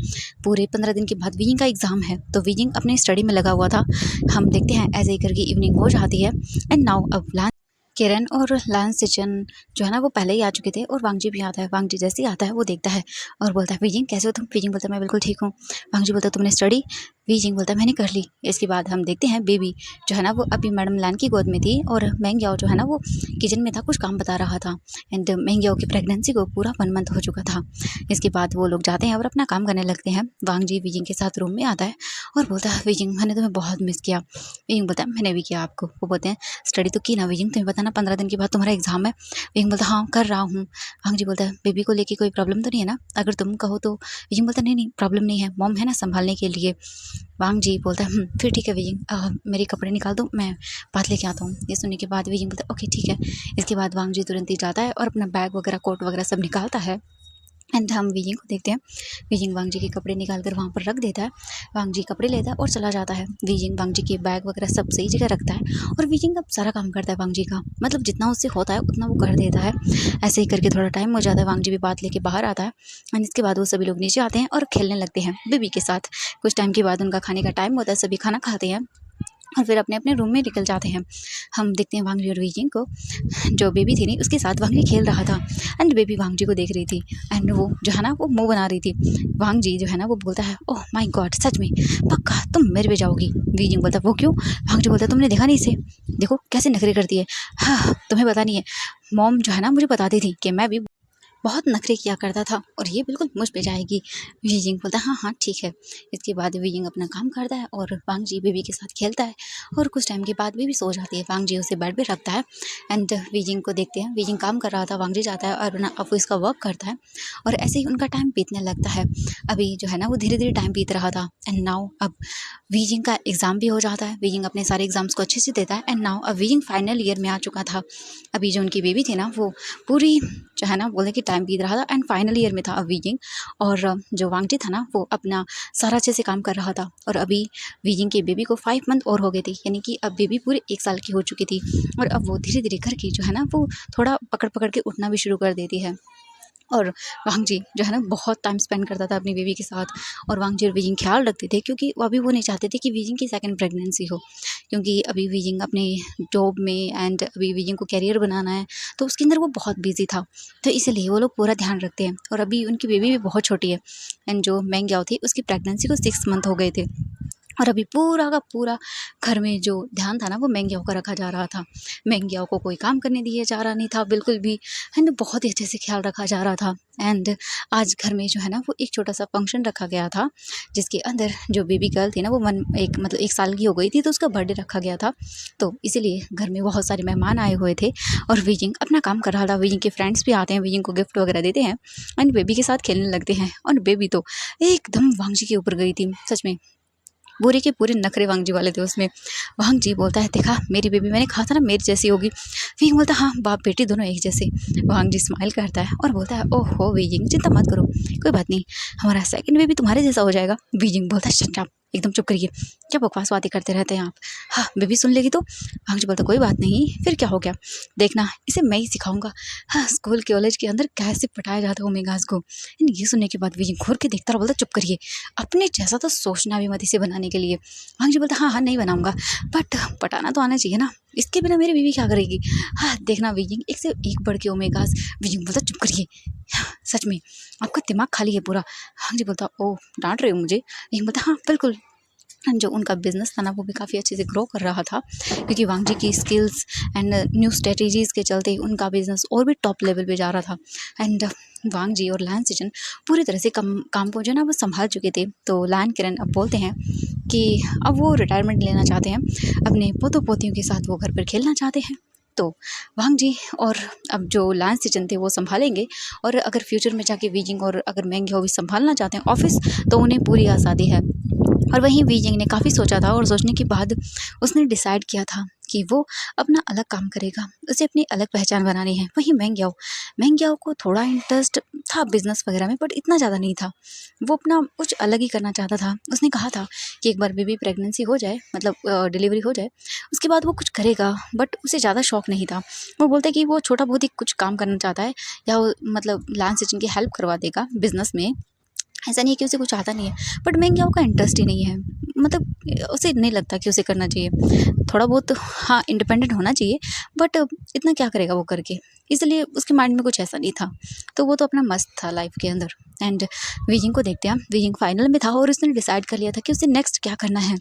पूरे 15 दिन के बाद वीजिंग का एग्ज़ाम है तो वीजिंग अपने स्टडी में लगा हुआ था। हम देखते हैं ऐसे ही करके इवनिंग हो जाती है एंड नाउ अब किरण और लान सिचन जो है ना वो पहले ही आ चुके थे और वांगजी भी आता है। वांगजी जैसे ही आता है वो देखता है और बोलता है वीजिंग कैसे हो तुम। वीजिंग बोलता है मैं बिल्कुल ठीक हूँ। वांगजी बोलता है तुमने स्टडी। वीजिंग बोलता है मैंने कर ली। इसके बाद हम देखते हैं बेबी जो है ना वो अभी मैडम लान की गोद में थी और मेंग्याओ जो है ना वो किचन में था कुछ काम बता रहा था। एंड मेंग्याओ की प्रेगनेंसी को पूरा 1 मंथ हो चुका था। इसके बाद वो लोग जाते हैं और अपना काम करने लगते हैं। वांगजी वीजिंग के साथ रूम में आता है और बोलता है वीजिंग मैंने तुम्हें बहुत मिस किया। वीजिंग बोलता है मैंने भी किया आपको। वो बोलते हैं स्टडी तो की ना वीजिंग, तुम्हें पता ना 15 दिन के बाद तुम्हारा एग्जाम है। वीजिंग बोलता है हाँ कर रहा हूँ। वांगजी बोलता है बेबी को लेके कोई प्रॉब्लम तो नहीं है ना, अगर तुम कहो तो। वीजिंग बोलता है नहीं नहीं प्रॉब्लम नहीं है, मॉम है ना संभालने के लिए। वांगजी बोलता है फिर ठीक है वीजिंग मेरे कपड़े निकाल दो मैं बात लेके आता हूँ। ये सुनने के बाद वीजिंग बोलता है ओके ठीक है। इसके बाद वांगजी तुरंत ही जाता है और अपना बैग वगैरह कोट वगैरह सब निकालता है। एंड हम वीजिंग को देखते हैं। वीजिंग वांगजी के कपड़े निकाल कर वहाँ पर रख देता है। वांगजी कपड़े लेता है और चला जाता है। वीजिंग वांगजी के बैग वगैरह सब सही जगह रखता है और वीजिंग अब सारा काम करता है वांगजी का, मतलब जितना उससे होता है उतना वो कर देता है। ऐसे ही करके थोड़ा टाइम हो जाता है। वांगजी भी बात लेके बाहर आता है एंड इसके बाद वो सभी लोग नीचे आते हैं और खेलने लगते हैं बेबी के साथ। कुछ टाइम के बाद उनका खाने का टाइम होता है, सभी खाना खाते हैं और फिर अपने अपने रूम में निकल जाते हैं। हम देखते हैं वांगजी और वीजिंग को। जो बेबी थी नहीं उसके साथ वांगजी खेल रहा था एंड बेबी वांगजी को देख रही थी एंड वो जो है ना वो मुंह बना रही थी। वांगजी जो है ना वो बोलता है ओह माय गॉड सच में पक्का तुम मेरे पे जाओगी। वीजिंग बोलता है वो क्यों। वांगजी बोलता है तुमने देखा नहीं इसे, देखो कैसे नखरे करती है। हाँ तुम्हें पता नहीं है मॉम जो है ना मुझे बताती थी कि मैं भी बहुत नखरे किया करता था और ये बिल्कुल मुझ पे जाएगी। वीजिंग बोलता है हाँ हाँ ठीक है। इसके बाद वीजिंग अपना काम करता है और वांगजी बेबी के साथ खेलता है और कुछ टाइम के बाद बेबी सो जाती है। वांगजी उसे बेड पे रखता है एंड वीजिंग को देखते हैं। वीजिंग काम कर रहा था, वांगजी जाता है और अपना अब वो इसका वर्क करता है और ऐसे ही उनका टाइम बीतने लगता है। अभी जो है ना वो धीरे धीरे टाइम बीत रहा था एंड नाउ अब वीजिंग का एग्ज़ाम भी हो जाता है। वीजिंग अपने सारे एग्जाम्स को अच्छे से देता है एंड नाउ अब वीजिंग फाइनल ईयर में आ चुका था। अभी जो उनकी बेबी थी ना वो पूरी जो है ना बोले कि टाइम बीत रहा था एंड फाइनल ईयर में था अब वीजिंग। और जो वांगजी था ना वो अपना सारा अच्छे से काम कर रहा था और अभी वीजिंग के बेबी को 5 मंथ और हो गए थे, यानी कि अब बेबी पूरे 1 साल की हो चुकी थी और अब वो धीरे धीरे करके जो है ना वो थोड़ा पकड़ पकड़ के उठना भी शुरू कर देती है। और वांगजी जो है ना बहुत टाइम स्पेंड करता था अपनी बेबी के साथ और वांगजी और वीजिंग ख्याल रखते थे क्योंकि अभी वो नहीं चाहते थे कि वीजिंग की सेकंड प्रेगनेंसी हो, क्योंकि अभी वीजिंग अपने जॉब में एंड अभी वीजिंग को कैरियर बनाना है तो उसके अंदर वो बहुत बिजी था। तो इसलिए वो लोग पूरा ध्यान रखते हैं और अभी उनकी बेबी भी बहुत छोटी है एंड जो मेंग्याओ थी उसकी प्रेगनेंसी को 6 मंथ हो गए थे और अभी पूरा का पूरा घर में जो ध्यान था ना वो मेंग्याओ का रखा जा रहा था। मेंग्याओ को कोई काम करने दिया जा रहा नहीं था बिल्कुल भी एंड बहुत ही अच्छे से ख्याल रखा जा रहा था। एंड आज घर में जो है ना वो एक छोटा सा फंक्शन रखा गया था जिसके अंदर जो बेबी गर्ल थी ना वो मतलब 1 साल की हो गई थी तो उसका बर्थडे रखा गया था। तो इसीलिए घर में बहुत सारे मेहमान आए हुए थे और वीजिंग अपना काम कर रहा था। वीजिंग के फ्रेंड्स भी आते हैं, वीजिंग को गिफ्ट वगैरह देते हैं एंड बेबी के साथ खेलने लगते हैं और बेबी तो एकदम वांगजी के ऊपर गई थी। सच में पूरे के पूरे नखरे वांगजी वाले थे उसमें। वांगजी बोलता है देखा मेरी बेबी, मैंने कहा था ना मेरी जैसी होगी। वीजिंग बोलता है हाँ बाप बेटी दोनों एक जैसे। वांगजी स्माइल करता है और बोलता है ओहो वीजिंग चिंता मत करो, कोई बात नहीं, हमारा सेकंड बेबी तुम्हारे जैसा हो जाएगा। वीजिंग बोलता है शट अप, एकदम चुप करिए, क्या बकवास बातें करते रहते हैं आप। हाँ बेबी सुन लेगी तो। वांगजी बोलता कोई बात नहीं, फिर क्या हो गया, देखना इसे मैं ही सिखाऊंगा। हाँ स्कूल कॉलेज के अंदर कैसे पटाया जाता है ओमेगास को। ये सुनने के बाद वीजिंग घूर के देखता रहा, बोलता चुप करिए, अपने जैसा तो सोचना भी मत इसे बनाने के लिए। वांगजी बोलता हाँ हाँ नहीं बनाऊंगा बट पटाना तो आना चाहिए ना। इसके बिना मेरी बीवी क्या करेगी। हाँ देखना वीजिंग, एक से एक बढ़ के ओमेगास। वीजिंग बोलता चुप करिए, सच में आपका दिमाग खाली है पूरा। हाँ जी बोलता ओह डांट रहे हो मुझे। वीजिंग बोलता हाँ बिल्कुल। जो उनका बिजनेस था ना वो भी काफ़ी अच्छे से ग्रो कर रहा था, क्योंकि वांग जी की स्किल्स एंड न्यू स्ट्रेटजीज़ के चलते उनका बिजनेस और भी टॉप लेवल पे जा रहा था। एंड वांग जी और लैन सिचन पूरी तरह से काम को जो है ना वो संभाल चुके थे। तो लैन किरण अब बोलते हैं कि अब वो रिटायरमेंट लेना चाहते हैं, अपने पोतों पोतियों के साथ वो घर पर खेलना चाहते हैं। तो वांग जी और अब जो लैन सिचन थे वो संभालेंगे, और अगर फ्यूचर में जाके वीजिंग और अगर मैंग भी संभालना चाहते हैं ऑफिस, तो उन्हें पूरी आज़ादी है। और वहीं वीजिंग ने काफ़ी सोचा था, और सोचने के बाद उसने डिसाइड किया था कि वो अपना अलग काम करेगा, उसे अपनी अलग पहचान बनानी है। वहीं मैंग्याओ को थोड़ा इंटरेस्ट था बिजनेस वगैरह में, बट इतना ज़्यादा नहीं था। वो अपना कुछ अलग ही करना चाहता था। उसने कहा था कि एक बार बेबी प्रेगनेंसी हो जाए, मतलब डिलीवरी हो जाए, उसके बाद वो कुछ करेगा, बट उसे ज़्यादा शौक नहीं था। वो बोलते कि वो छोटा बहुत ही कुछ काम करना चाहता है, या वो मतलब लैन सिचन की हेल्प करवा देगा बिजनेस में। ऐसा नहीं है कि उसे कुछ आता नहीं है, बट महंगाई का इंटरेस्ट ही नहीं है। मतलब उसे नहीं लगता कि उसे करना चाहिए। थोड़ा बहुत हाँ इंडिपेंडेंट होना चाहिए, बट इतना क्या करेगा वो करके। इसलिए उसके माइंड में कुछ ऐसा नहीं था। तो वो तो अपना मस्त था लाइफ के अंदर। एंड वीजिंग को देखते हैं, वीजिंग फाइनल में था और उसने डिसाइड कर लिया था कि उसे नेक्स्ट क्या करना है।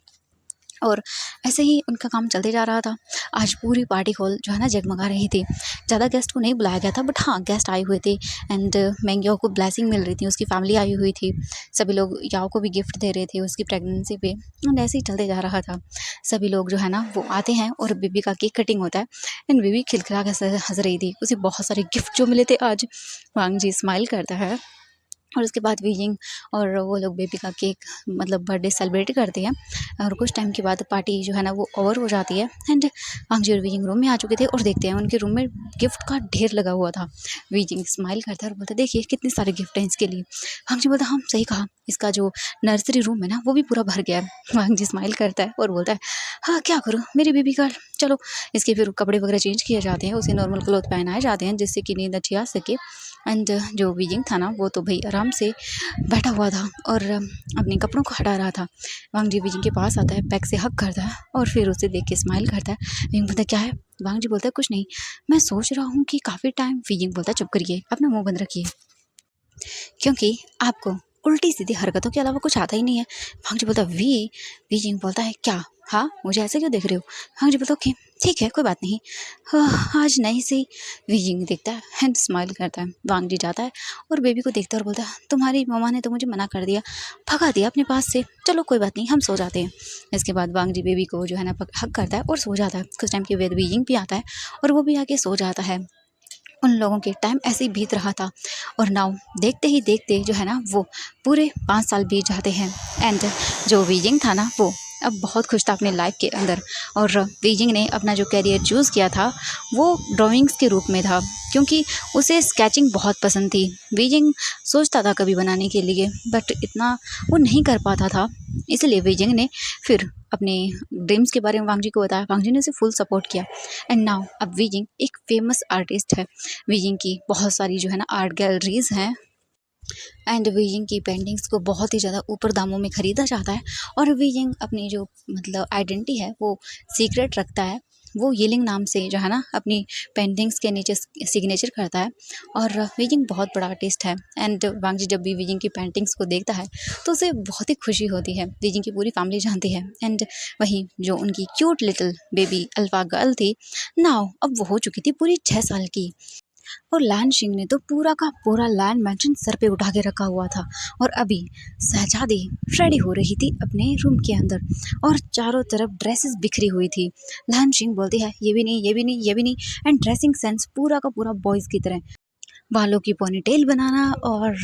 और ऐसे ही उनका काम चलते जा रहा था। आज पूरी पार्टी हॉल जो है ना जगमगा रही थी। ज़्यादा गेस्ट को नहीं बुलाया गया था, बट हाँ गेस्ट आए हुए थे। एंड मैंग्याओ को ब्लेसिंग मिल रही थी, उसकी फैमिली आई हुई थी। सभी लोग याओ को भी गिफ्ट दे रहे थे उसकी प्रेगनेंसी पे। एंड ऐसे ही चलते जा रहा था। सभी लोग जो है ना वो आते हैं और बेबी का केक कटिंग होता है। एंड बेबी खिलखिला कर हंस रही थी, उसे बहुत सारे गिफ्ट जो मिले थे आज। वांग जी स्माइल करता है, और उसके बाद वीजिंग और वो लोग बेबी का केक मतलब बर्थडे सेलिब्रेट करते हैं। और कुछ टाइम के बाद पार्टी जो है ना वो ओवर हो जाती है। एंड वांगजी और वीजिंग रूम में आ चुके थे, और देखते हैं उनके रूम में गिफ्ट का ढेर लगा हुआ था। वीजिंग स्माइल करता है और बोलता है देखिए कितने सारे गिफ्ट हैं इसके लिए। वांगजी बोलता है हाँ सही कहा, इसका जो नर्सरी रूम है ना वो भी पूरा भर गया है। वांगजी स्माइल करता है और बोलता है हाँ क्या करूँ मेरी बेबी का। चलो इसके फिर कपड़े वगैरह चेंज किए जाते हैं, उसे नॉर्मल क्लोथ पहनाए जाते हैं जिससे कि नींद अच्छी आ सके। एंड जो वीजिंग था ना वो तो भाई आराम से बैठा हुआ था और अपने कपड़ों को हटा रहा था। वांग जी वीजिंग के पास आता है, बैक से हक करता है और फिर उसे देख के स्माइल करता है। वीजिंग बोलता है क्या है। वांग जी बोलता है कुछ नहीं, मैं सोच रहा हूँ कि काफ़ी टाइम। वीजिंग बोलता है चुप करिए, अपना मुंह बंद रखिए, क्योंकि आपको उल्टी सीधी हरकतों के अलावा कुछ आता ही नहीं है। भांग जी बोलता है वीजिंग बोलता है क्या। हाँ मुझे ऐसे क्यों देख रहे हो। भांग जी बोलता ओके ठीक है कोई बात नहीं। आज नहीं सही। वीजिंग देखता है एंड स्माइल करता है। वांग जी जाता है और बेबी को देखता है और बोलता है तुम्हारी मम्मा ने तो मुझे मना कर दिया, भगा दिया अपने पास से, चलो कोई बात नहीं हम सो जाते हैं। इसके बाद वांग जी बेबी को जो है ना हक करता है और सो जाता है। कुछ टाइम के बाद वीजिंग भी आता है और वो भी आके सो जाता है। उन लोगों के टाइम ऐसे ही बीत रहा था, और नाउ देखते ही देखते जो है ना वो पूरे 5 साल बीत जाते हैं। एंड जो वीजिंग था ना वो अब बहुत खुश था अपने लाइफ के अंदर। और वीजिंग ने अपना जो कैरियर चूज़ किया था वो ड्राइंग्स के रूप में था, क्योंकि उसे स्केचिंग बहुत पसंद थी। वीजिंग सोचता था कभी बनाने के लिए, बट इतना वो नहीं कर पाता था। इसलिए वीजिंग ने फिर अपने ड्रीम्स के बारे में वांग जी को बताया। वांग जी ने उसे फुल सपोर्ट किया। एंड नाउ अब वीजिंग एक फेमस आर्टिस्ट है। वीजिंग की बहुत सारी जो है ना आर्ट गैलरीज हैं। एंड वीजिंग की पेंटिंग्स को बहुत ही ज़्यादा ऊपर दामों में ख़रीदा जाता है। और वीजिंग अपनी जो मतलब आइडेंटिटी है वो सीक्रेट रखता है। वो यिलिंग नाम से जो है ना अपनी पेंटिंग्स के नीचे सिग्नेचर करता है। और वीजिंग बहुत बड़ा आर्टिस्ट है। एंड वांग जी जब भी वीजिंग की पेंटिंग्स को देखता है तो उसे बहुत ही खुशी होती है। वीजिंग की पूरी फैमिली जानती है। एंड वहीं जो उनकी cute little baby alpha girl थी, नाउ अब वो हो चुकी थी पूरी 6 साल की। और लैन सिंह ने तो पूरा का पूरा लैंड मैंशन सर पे उठा के रखा हुआ था। और अभी शहजादी रेडी हो रही थी अपने रूम के अंदर, और चारों तरफ ड्रेसेस बिखरी हुई थी। लैन सिंह बोलती है ये भी नहीं ये भी नहीं ये भी नहीं। एंड ड्रेसिंग सेंस पूरा का पूरा बॉयज़ की तरह, बालों की पोनीटेल बनाना और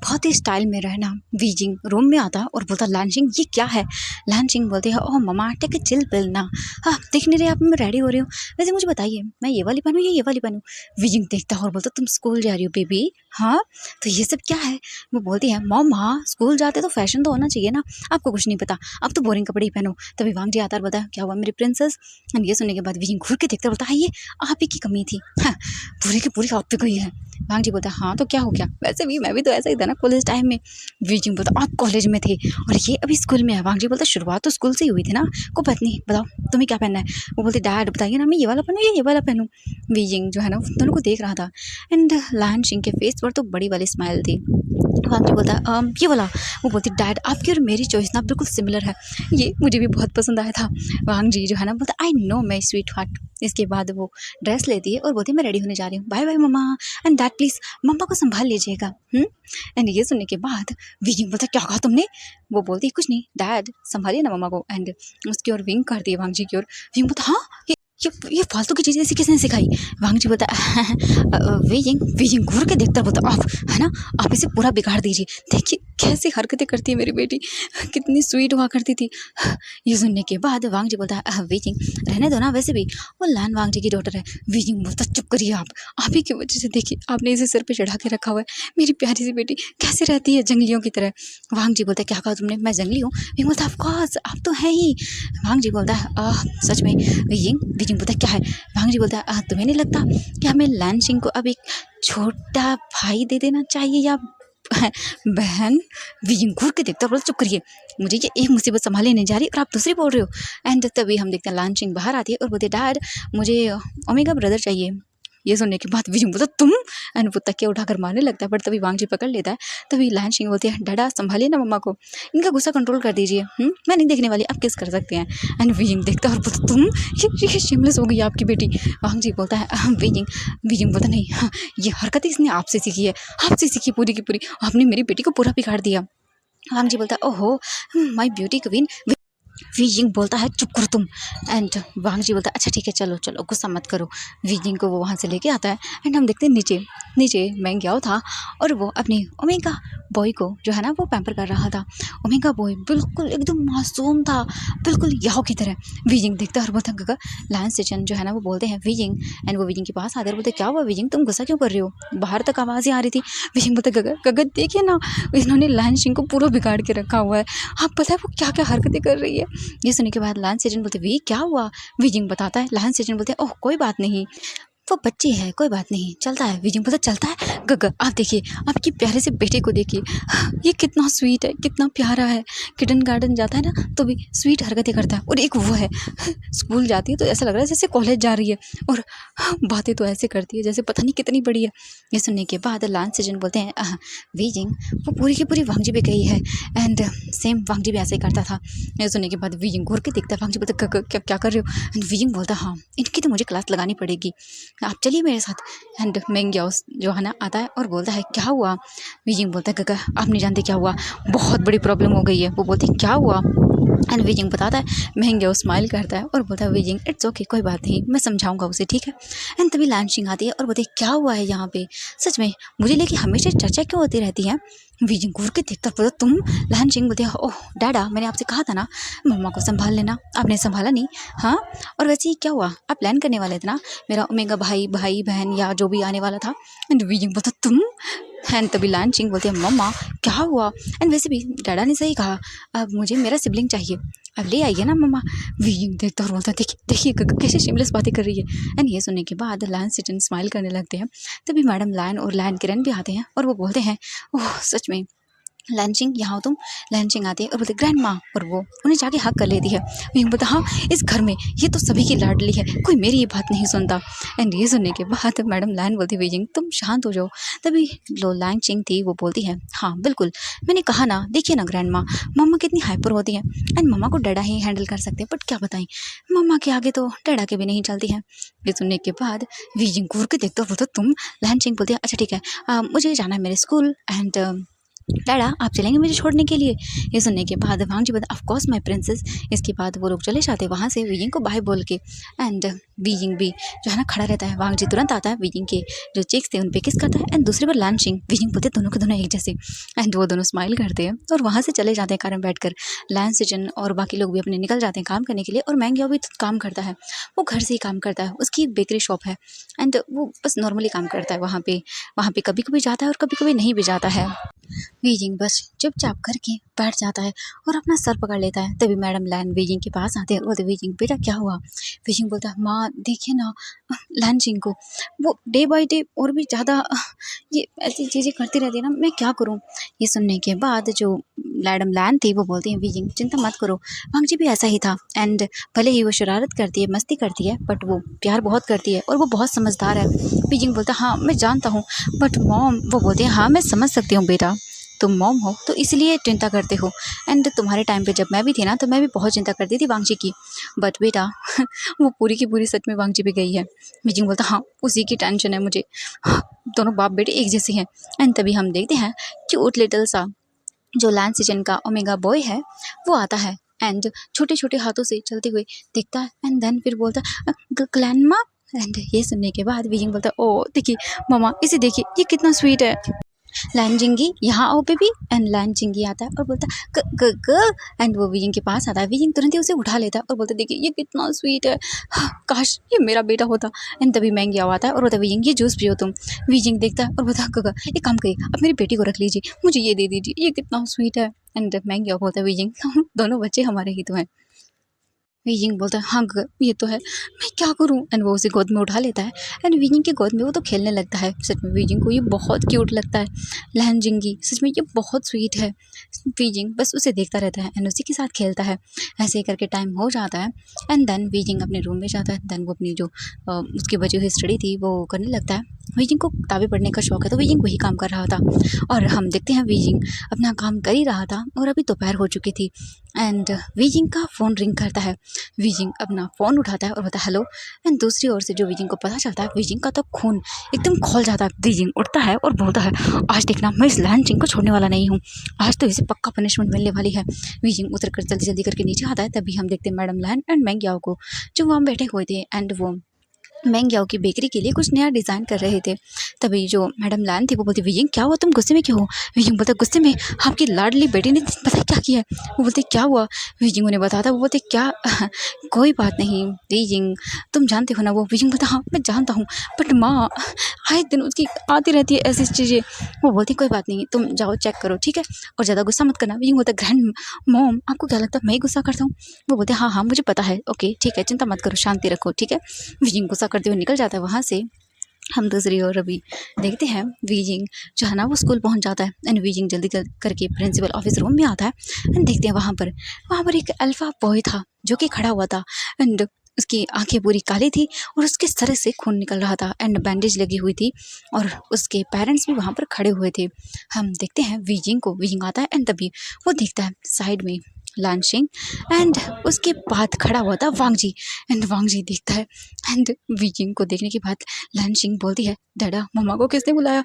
बहुत ही स्टाइल में रहना। वीजिंग रूम में आता और बोलता लैनसिंग ये क्या है। लैनसिंग बोलते हैं oh mama take a chill pill ना। हाँ देख नहीं रहे आप मैं रेडी हो रही हूँ, वैसे मुझे बताइए मैं ये वाली पहनूँ या ये वाली पहनूँ। वीजिंग देखता है और बोलता तुम स्कूल जा रही हो बेबी। हाँ तो ये सब क्या है। वो बोलती है मॉम हाँ स्कूल जाते तो फैशन तो होना चाहिए ना, आपको कुछ नहीं पता, अब तो बोरिंग कपड़े ही पहनो। तभी वांग जी आता है, बताया क्या हुआ मेरी प्रिंसेस। एंड ये सुनने के बाद वीजिंग घूर के देखता बोलता है ये आप ही की कमी थी। हाँ पूरी की पूरी आप पे गई है। वांग जी बोलता है हाँ तो क्या हो गया, वैसे भी मैं भी तो ऐसा ही था ना कॉलेज टाइम में। वीजिंग बोलता आप कॉलेज में थे और ये अभी स्कूल में है। वांग जी बोलता शुरुआत तो स्कूल से ही हुई थी ना, को बात नहीं, बताओ तुम्हें क्या पहनना है। वो बोलते डैड बताइए ना, मैं ये वाला पहनूँ या ये वाला पहनूँ। वीजिंग जो है ना दोनों को देख रहा था एंड लान सिंह के फेस पर तो बड़ी वाली स्माइल थी। वांग जी बोलता है ये वाला। वो बोलती डैड आपकी और मेरी चॉइस ना बिल्कुल सिमिलर है, ये मुझे भी बहुत पसंद आया था। वांग जी जो है ना बोलता I know my sweet heart. इसके बाद वो ड्रेस लेती है और बोलती है मैं रेडी होने जा रही हूँ, bye bye mama and dad please mama को संभाल लीजिएगा। एंड ये सुनने के बाद विंग बोलता क्या कहा तुमने। वो बोलती कुछ नहीं डैड संभालिए ना मम्मा को एंड उसकी ओर विंग करती है वांग जी की ओर। विंग बोलता हाँ ये फालतू की चीज़ें ऐसी किसने सिखाई। वांग जी बोलता विजिंग विजिंग घूर के देखता बोलता आप है ना, आप इसे पूरा बिगाड़ दीजिए, देखिए कैसी हरकतें करती है मेरी बेटी, कितनी स्वीट हुआ करती थी। ये सुनने के बाद वांग जी बोलता है विजिंग रहने दो ना, वैसे भी वो लान वांग जी की डॉटर है। विजिंग बोलता चुप करिए आप ही की वजह से देखिए आपने इसे सिर पे चढ़ा के रखा हुआ है, मेरी प्यारी सी बेटी कैसे रहती है जंगलियों की तरह। वांग जी बोलता क्या कहा तुमने, मैं जंगली हूँ। विजिंग बोलता ऑफकोर्स आप तो है ही। वांग जी बोलता है सच में। विजिंग बोलता क्या है। वांग जी बोलता है तुम्हें नहीं लगता कि हमें लान सिंह को अब एक छोटा भाई दे देना चाहिए या बहन। विजिंग घूर के देखता बोला चुप करिए, मुझे ये एक मुसीबत संभालने नहीं जा रही और आप दूसरी बोल रहे हो। एंड तभी हम देखते हैं लान सिंह बाहर आती है और बोलते डैड मुझे ओमेगा ब्रदर चाहिए। ये सुनने के बाद विजिंग बोलता तुम, एंड वो तकिया उठाकर मारने लगता है बट तभी वांग जी पकड़ लेता है। तभी लान सिंह बोलती है डैडा संभालिए ना मम्मा को, इनका गुस्सा कंट्रोल कर दीजिए। मैं नहीं देखने वाली, आप किस कर सकते हैं। एंड विजिंग देखता है और बोलता तुम ये शिमलेस हो गई आपकी बेटी। वांग जी बोलता है विजिंग बोलता नहीं ये हरकत इसने आपसे सीखी है, आपसे सीखी पूरी की पूरी, आपने मेरी बेटी को पूरा बिगाड़ दिया। वांग जी बोलता ओहो माय ब्यूटी क्वीन। विजिंग बोलता है चुप करो तुम। एंड वांग जी बोलता है अच्छा ठीक है चलो चलो गुस्सा मत करो। विजिंग को वो वहाँ से लेके आता है एंड हम देखते हैं नीचे मैंग याओ था और वो अपनी ओमेगा बॉय को जो है ना वो पैम्पर कर रहा था। ओमेगा बॉय बिल्कुल एकदम मासूम था, बिल्कुल याओ की तरह। विजिंग देखता है और बोलता गगा लायन सेचन जो है ना वो बोलते हैं विजिंग, एंड वो विजिंग के पास आते हैं बोलते क्या हुआ विजिंग तुम गुस्सा क्यों कर रहे हो, बाहर तक आवाज़ें आ रही थी। विजिंग बोलते गगा देखिए ना इन्होंने लायन सिंह को पूरा बिगाड़ के रखा हुआ है, आप पता है वो क्या क्या हरकतें कर रही है। ये सुनने के बाद लायन सेजन बोलते वी क्या हुआ। विजिंग बताता है, लायन सेजन बोलते ओह कोई बात नहीं वो बच्ची है कोई बात नहीं चलता है। विजिंग बोलता चलता है गग आप देखिए आपकी प्यारे से बेटे को देखिए, ये कितना स्वीट है कितना प्यारा है, किडन गार्डन जाता है ना तो भी स्वीट हरकतें करता है, और एक वो है स्कूल जाती है तो ऐसा लग रहा है जैसे कॉलेज जा रही है और बातें तो ऐसे करती है जैसे पता नहीं कितनी बड़ी है। ये सुनने के बाद लायन सेजन बोलते हैं विजिंग वो पूरी की पूरी वांग जी पे गई है एंड सेम वांग जी भी ऐसे ही करता था। ये सुनने के बाद विजिंग घूर के देखता है, वांग जी बोलते क्या कर रहे हो। एंड विजिंग बोलता हाँ इनकी तो मुझे क्लास लगानी पड़ेगी, आप चलिए मेरे साथ। एंड मेंग याओ जो है ना आता है और बोलता है क्या हुआ। विजिंग बोलता है गगा आप नहीं जानते क्या हुआ, बहुत बड़ी प्रॉब्लम हो गई है। वो बोलती है क्या हुआ। एंड विजिंग बताता है, मेंग याओ स्माइल करता है और बोलता है विजिंग इट्स ओके कोई बात नहीं मैं समझाऊंगा उसे ठीक है। एंड तभी लायन सिंह आती है और बोलती है क्या हुआ है यहाँ पे, सच में मुझे लेके हमेशा चर्चा क्यों होती रहती है। विजिंग घूर के देखता बोलता तुम। लायन सिंह बोलते हैं ओह डैडा मैंने आपसे कहा था ना मम्मा को संभाल लेना, आपने संभाला नहीं। हाँ और वैसे ही क्या हुआ, आप प्लान करने वाले थे ना मेरा ओमेगा भाई बहन या जो भी आने वाला था। एंड विजिंग बोलता तुम। एंड तभी लायन सिंह बोलते हैं मम्मा क्या हुआ। एंड वैसे भी डैडा ने सही कहा, अब मुझे मेरा सिबलिंग चाहिए, अब ले आइए ना मम्मा। विजिंग देखता और बोलता देखिए कैसे शिमलेस बातें कर रही है। एंड ये सुनने के बाद लायन सिटन स्माइल करने लगते हैं। तभी मैडम लायन और लायन किरण भी आते हैं और वो बोलते हैं ओह सच में लायन सिंह यहाँ हो तुम। लायन सिंह आती है और बोलते ग्रैंड माँ, और वो उन्हें जाके हक कर लेती है। विजिंग बोलता हाँ इस घर में ये तो सभी की लाडली है, कोई मेरी ये बात नहीं सुनता। एंड ये सुनने के बाद मैडम लायन बोलती विजिंग तुम शांत हो जाओ। तभी जो लायन सिंह थी वो बोलती है हाँ बिल्कुल मैंने कहा ना, देखिए ना ग्रैंड माँ मम्मा कितनी हाइपर होती है एंड मम्मा को डैडा ही हैंडल कर सकते हैं, बट क्या बताएं मम्मा के आगे तो डैडा के भी नहीं चलती है। ये सुनने के बाद विजिंग घूर के देखता बोलता तुम। लायन सिंह बोलती है अच्छा ठीक है मुझे जाना है मेरे स्कूल एंड डैडा आप चलेंगे मुझे छोड़ने के लिए। ये सुनने के बाद वांग जी बोलता ऑफ कोर्स माय प्रिंसेस। इसके बाद वो लोग चले जाते हैं वहाँ से विजिंग को बाय बोल के। एंड विजिंग भी जो है ना खड़ा रहता है। वांग जी तुरंत आता है, विजिंग के जो चेक्स थे उन पे किस करता है एंड दूसरी बार लायन सिंह विजिंग बोलते दोनों के दोनों एक जैसे। एंड वो दोनों स्माइल करते हैं और वहाँ से चले जाते हैं कार में बैठकर। लायन सिजन और बाकी लोग भी अपने निकल जाते हैं काम करने के लिए, और मैंग याओ भी काम करता है, वो घर से ही काम करता है, उसकी एक बेकरी शॉप है एंड वो बस नॉर्मली काम करता है वहाँ पे कभी कभी जाता है और कभी कभी नहीं भी जाता है। विजिंग बस चुपचाप करके बैठ जाता है और अपना सर पकड़ लेता है। तभी मैडम लैन वीजिंग के पास आते हैं और बोलते, वीजिंग बेटा क्या हुआ? वीजिंग बोलता है, माँ देखिए ना लैन सिंह को, वो डे बाय डे और भी ज़्यादा ये ऐसी चीज़ें करती रहती है ना, मैं क्या करूँ? ये सुनने के बाद जो मैडम लैन थी वो बोलती है, वीजिंग चिंता मत करो, वांगजी भी ऐसा ही था। एंड भले ही वो शरारत करती है, मस्ती करती है, बट वो प्यार बहुत करती है और वो बहुत समझदार है। वीजिंग बोलता है, हाँ मैं जानता हूँ, बट मॉम, वो बोलती है, हाँ मैं समझ सकती हूँ बेटा, तुम मॉम हो तो इसलिए चिंता करते हो। एंड तुम्हारे टाइम पे जब मैं भी थी ना, तो मैं भी बहुत चिंता करती थी वांगजी की, बट बेटा वो पूरी की पूरी सच में वांगजी पे गई है। वीजिंग बोलता, हाँ उसी की टेंशन है मुझे, हाँ, दोनों बाप बेटे एक जैसे हैं। एंड तभी हम देखते हैं क्यूट लिटिल सा जो लैंस सीजन का ओमेगा बॉय है वो आता है एंड छोटे छोटे हाथों से चलते हुए दिखता है। एंड देन फिर बोलता है, ग्लैंडमा। एंड ये सुनने के बाद वीजिंग बोलता है, ओ देखिए मामा, इसे देखिए ये कितना स्वीट है, लैंजिंगी यहाँ आओ बेबी। एंड लैंजिंगी आता है और बोलता है, ग ग ग। एंड वो वीजिंग के पास आता है, वीजिंग तुरंत ही उसे उठा लेता है और बोलता है, देखिए ये कितना स्वीट है, हाँ, काश ये मेरा बेटा होता। एंड तभी मैंगी आता है और बोलता है, वीजिंग ये जूस पियो तुम। वीजिंग देखता है और बोलता है, ग एक काम करिए, अब मेरी बेटी को रख लीजिए, मुझे ये दे दीजिए, ये कितना स्वीट है। एंड मैंगी बोलता है, वीजिंग दोनों बच्चे हमारे ही तो हैं। वीजिंग बोलता है, हाँ ये तो है, मैं क्या करूँ? एंड वो उसे गोद में उठा लेता है एंड वीजिंग के गोद में वो तो खेलने लगता है। सच में वीजिंग को ये बहुत क्यूट लगता है, लहनजिंगी सच में ये बहुत स्वीट है। वीजिंग बस उसे देखता रहता है एंड उसी के साथ खेलता है। ऐसे ही करके टाइम हो जाता है एंड देन वीजिंग अपने रूम में जाता है। देन वो अपनी जो उसकी बची हुई स्टडी थी वो करने लगता है। वीजिंग को किताबें पढ़ने का शौक है तो वीजिंग वही काम कर रहा था और हम देखते हैं वीजिंग अपना काम कर ही रहा था और अभी दोपहर हो चुकी थी। एंड वीजिंग का फ़ोन रिंग करता है। वीजिंग अपना फ़ोन उठाता है और बोलता है, हेलो। एंड दूसरी ओर से जो वीजिंग को पता चलता है, वीजिंग का तो खून एकदम खौल जाता है। वीजिंग उठता है और बोलता है, आज देखना मैं इस लैन सिंह को छोड़ने वाला नहीं हूँ, आज तो इसे पक्का पनिशमेंट मिलने वाली है। वीजिंग उतर कर जल्दी जल्दी करके नीचे आता है। तभी हम देखते हैं मैडम लैन एंड मैंगियाओ को जो वहाँ बैठे हुए थे एंड वो मैंगियाओ की बेकरी के लिए कुछ नया डिज़ाइन कर रहे थे। तभी जो मैडम लैन थी वो बोलती, वीजिंग क्या हुआ, तुम गुस्से में क्यों हो? वीजिंग बोलता, गुस्से में आपकी लाडली बेटी ने पता है क्या किया है? वो बोलते, क्या हुआ? वीजिंग उन्हें बताता, वो बोलते, क्या कोई बात नहीं वीजिंग, तुम जानते हो ना वो। वीजिंग बोलता, हाँ मैं जानता हूँ, बट माँ आए दिन उसकी आती रहती है ऐसी चीज़ें। वो बोलती, कोई बात नहीं, तुम जाओ चेक करो ठीक है, और ज़्यादा गुस्सा मत करना। वीजिंग बोलता, ग्रैंड मॉम आपको क्या लगता है मैं ही गुस्सा करता हूँ? वो बोलते, हाँ हाँ मुझे पता है, ओके ठीक है, चिंता मत करो, शांति रखो ठीक है। वीजिंग गुस्सा करते हुए निकल जाता है वहाँ से। हम दूसरी ओर अभी देखते हैं वीजिंग जो है ना वो स्कूल पहुंच जाता है एंड वीजिंग जल्दी करके प्रिंसिपल ऑफिस रूम में आता है एंड देखते हैं वहाँ पर एक अल्फा बॉय था जो कि खड़ा हुआ था एंड उसकी आंखें पूरी काली थी और उसके सर से खून निकल रहा था एंड बैंडेज लगी हुई थी और उसके पेरेंट्स भी वहाँ पर खड़े हुए थे। हम देखते हैं वीजिंग आता है एंड तभी वो देखता है साइड में लानशिंग एंड उसके बाद खड़ा हुआ था वांगजी एंड वांगजी देखता है एंड वीजिंग को देखने के बाद लानशिंग बोलती है, दादा मम्मा को किसने बुलाया?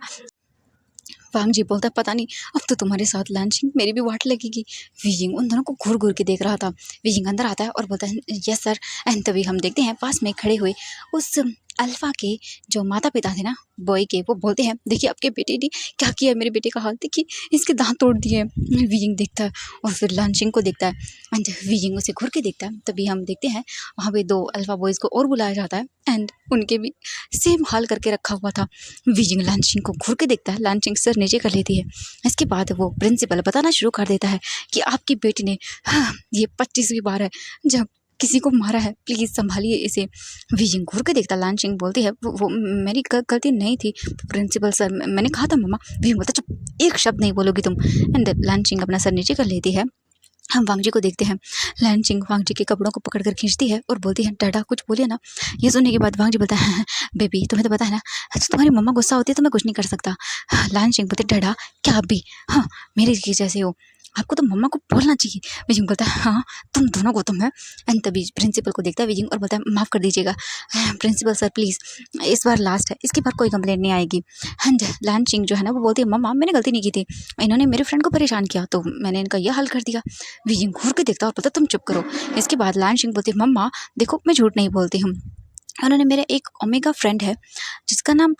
वांगजी बोलता है, पता नहीं, अब तो तुम्हारे साथ लानशिंग मेरी भी वाट लगेगी। वीजिंग उन दोनों को घूर घूर के देख रहा था। वीजिंग अंदर आता है और बोलता है, यस सर। एंड तभी हम देखते हैं पास में खड़े हुए उस अल्फा के जो माता पिता थे ना बॉय के, वो बोलते हैं, देखिए आपके बेटे ने क्या किया है, मेरे बेटे का हाल देखिए, इसके दांत तोड़ दिए। वीजिंग देखता है और फिर लानशिंग को देखता है एंड वीजिंग उसे घूर के देखता है। तभी हम देखते हैं वहाँ पे 2 अल्फा बॉयज़ को और बुलाया जाता है एंड उनके भी सेम हाल करके रखा हुआ था। वीजिंग लानशिंग को घूर के देखता है, लानशिंग सर नीचे कर लेती है। इसके बाद वो प्रिंसिपल बताना शुरू कर देता है कि आपकी बेटी ने ये 25वीं बार है जब किसी को मारा है, प्लीज़ संभालिए इसे। वीजिंग घूर के देखता, लानशिंग बोलती है, वो मेरी गलती नहीं थी प्रिंसिपल सर, मैंने कहा था मम्मा। वीजिंग बोलता, चुप, एक शब्द नहीं बोलोगी तुम। एंड लानशिंग अपना सर नीचे कर लेती है। हम वांगजी को देखते हैं, लानशिंग वांगजी के कपड़ों को पकड़ कर खींचती है और बोलती है, डाडा कुछ बोलिए ना। ये सुनने के बाद वांगजी बोलता है, बेबी तुम्हें तो पता है ना, तुम्हारी मम्मा गुस्सा होती है तो मैं कुछ नहीं कर सकता। लानशिंग बोलते, डाडा क्या आप भी हाँ मेरे की जैसे हो, आपको तो मम्मा को बोलना चाहिए। वीजिंग बोलता है, हाँ तुम दोनों को तुम है। एंड तभी प्रिंसिपल को देखता है वीजिंग और बोलता है, माफ़ कर दीजिएगा प्रिंसिपल सर प्लीज़, इस बार लास्ट है, इसके बाद कोई कंप्लेंट नहीं आएगी। एंड लानशिंग जो है ना वो बोलती है, मम्मा मैंने गलती नहीं की थी, इन्होंने मेरे फ्रेंड को परेशान किया तो मैंने इनका यह हल कर दिया। वीजिंग घूर के देखता और बोलता, तुम चुप करो। इसके बाद लानशिंग बोलती है, मम्मा देखो मैं झूठ नहीं बोलती हूँ, उन्होंने मेरा एक ओमेगा फ्रेंड है जिसका नाम